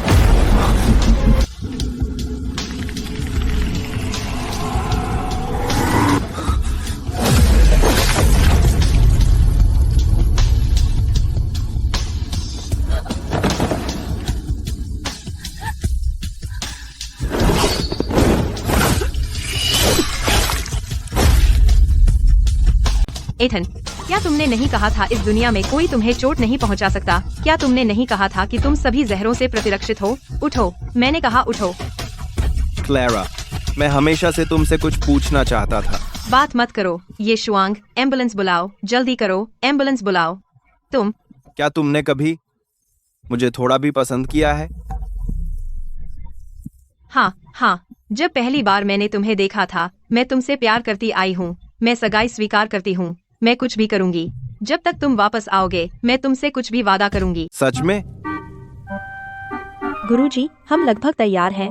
एथन, क्या तुमने नहीं कहा था इस दुनिया में कोई तुम्हें चोट नहीं पहुंचा सकता? क्या तुमने नहीं कहा था कि तुम सभी जहरों से प्रतिरक्षित हो? उठो, मैंने कहा उठो। क्लैरा, मैं हमेशा से तुमसे कुछ पूछना चाहता था। बात मत करो। ये शुआंग, एम्बुलेंस बुलाओ, जल्दी करो, एम्बुलेंस बुलाओ। क्या तुमने कभी मुझे थोड़ा भी पसंद किया है? हाँ, जब पहली बार मैंने तुम्हें देखा था, मैं तुमसे प्यार करती आई हूँ। मैं सगाई स्वीकार करती हूँ। मैं कुछ भी करूँगी। जब तक तुम वापस आओगे, मैं तुमसे कुछ भी वादा करूँगी। सच में? गुरुजी, हम लगभग तैयार हैं।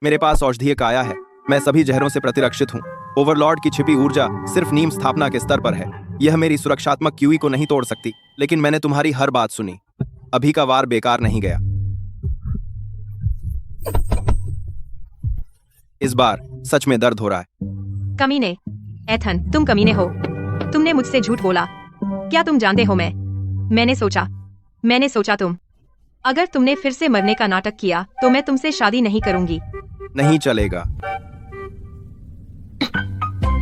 मेरे पास औषधीय काया है। मैं सभी जहरों से प्रतिरक्षित हूँ। ओवरलॉर्ड की छिपी ऊर्जा सिर्फ नीम स्थापना के स्तर पर है। यह मेरी सुरक्षात्मक क्यूई को नहीं तोड़ सकती, लेकिन मैंने तुम्हारी हर बात सुनी। अभी का वार बेकार नहीं गया। इस बार सच में दर्द हो रहा है। कमीने, एथन, तुम कमीने हो। तुमने मुझसे झूठ बोला। क्या तुम जानते हो मैंने सोचा तुम। अगर तुमने फिर से मरने का नाटक किया तो मैं तुमसे शादी नहीं करूंगी। नहीं चलेगा।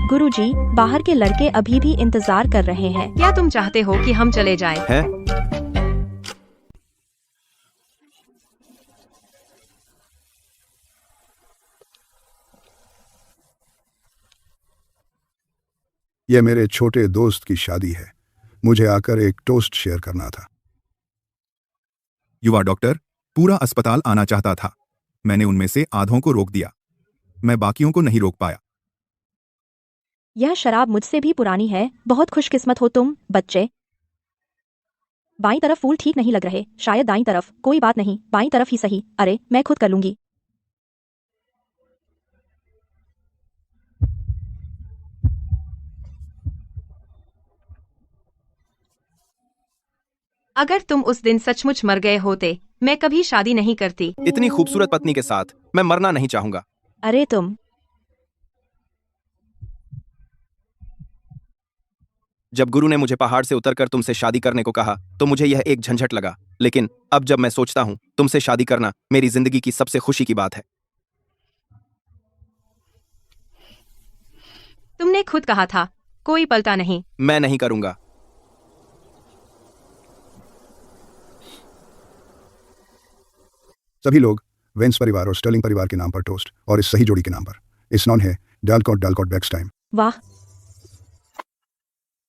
गुरुजी, बाहर के लड़के अभी भी इंतजार कर रहे हैं। क्या तुम चाहते हो कि हम चले जाएं? हैं? यह मेरे छोटे दोस्त की शादी है। मुझे आकर एक टोस्ट शेयर करना था। युवा डॉक्टर, पूरा अस्पताल आना चाहता था। मैंने उनमें से आधों को रोक दिया। मैं बाकियों को नहीं रोक पाया। यह शराब मुझसे भी पुरानी है। बहुत खुशकिस्मत हो तुम, बच्चे। बाईं तरफ फूल ठीक नहीं लग रहे। शायद दाईं तरफ। कोई बात नहीं, बाईं तरफ ही सही। अरे, मैं खुद कर लूंगी। अगर तुम उस दिन सचमुच मर गए होते, मैं कभी शादी नहीं करती। इतनी खूबसूरत पत्नी के साथ मैं मरना नहीं चाहूंगा। अरे तुम। जब गुरु ने मुझे पहाड़ से उतरकर तुमसे शादी करने को कहा तो मुझे यह एक झंझट लगा, लेकिन अब जब मैं सोचता हूँ तुमसे शादी करना मेरी जिंदगी की सबसे खुशी की बात है। तुमने खुद कहा था कोई पलटा नहीं। मैं नहीं करूंगा। सभी लोग वेंस परिवार और स्टर्लिंग परिवार के नाम पर टोस्ट, और इस सही जोड़ी के नाम पर। इस नॉन है डालकॉट बैक्स टाइम। वाह,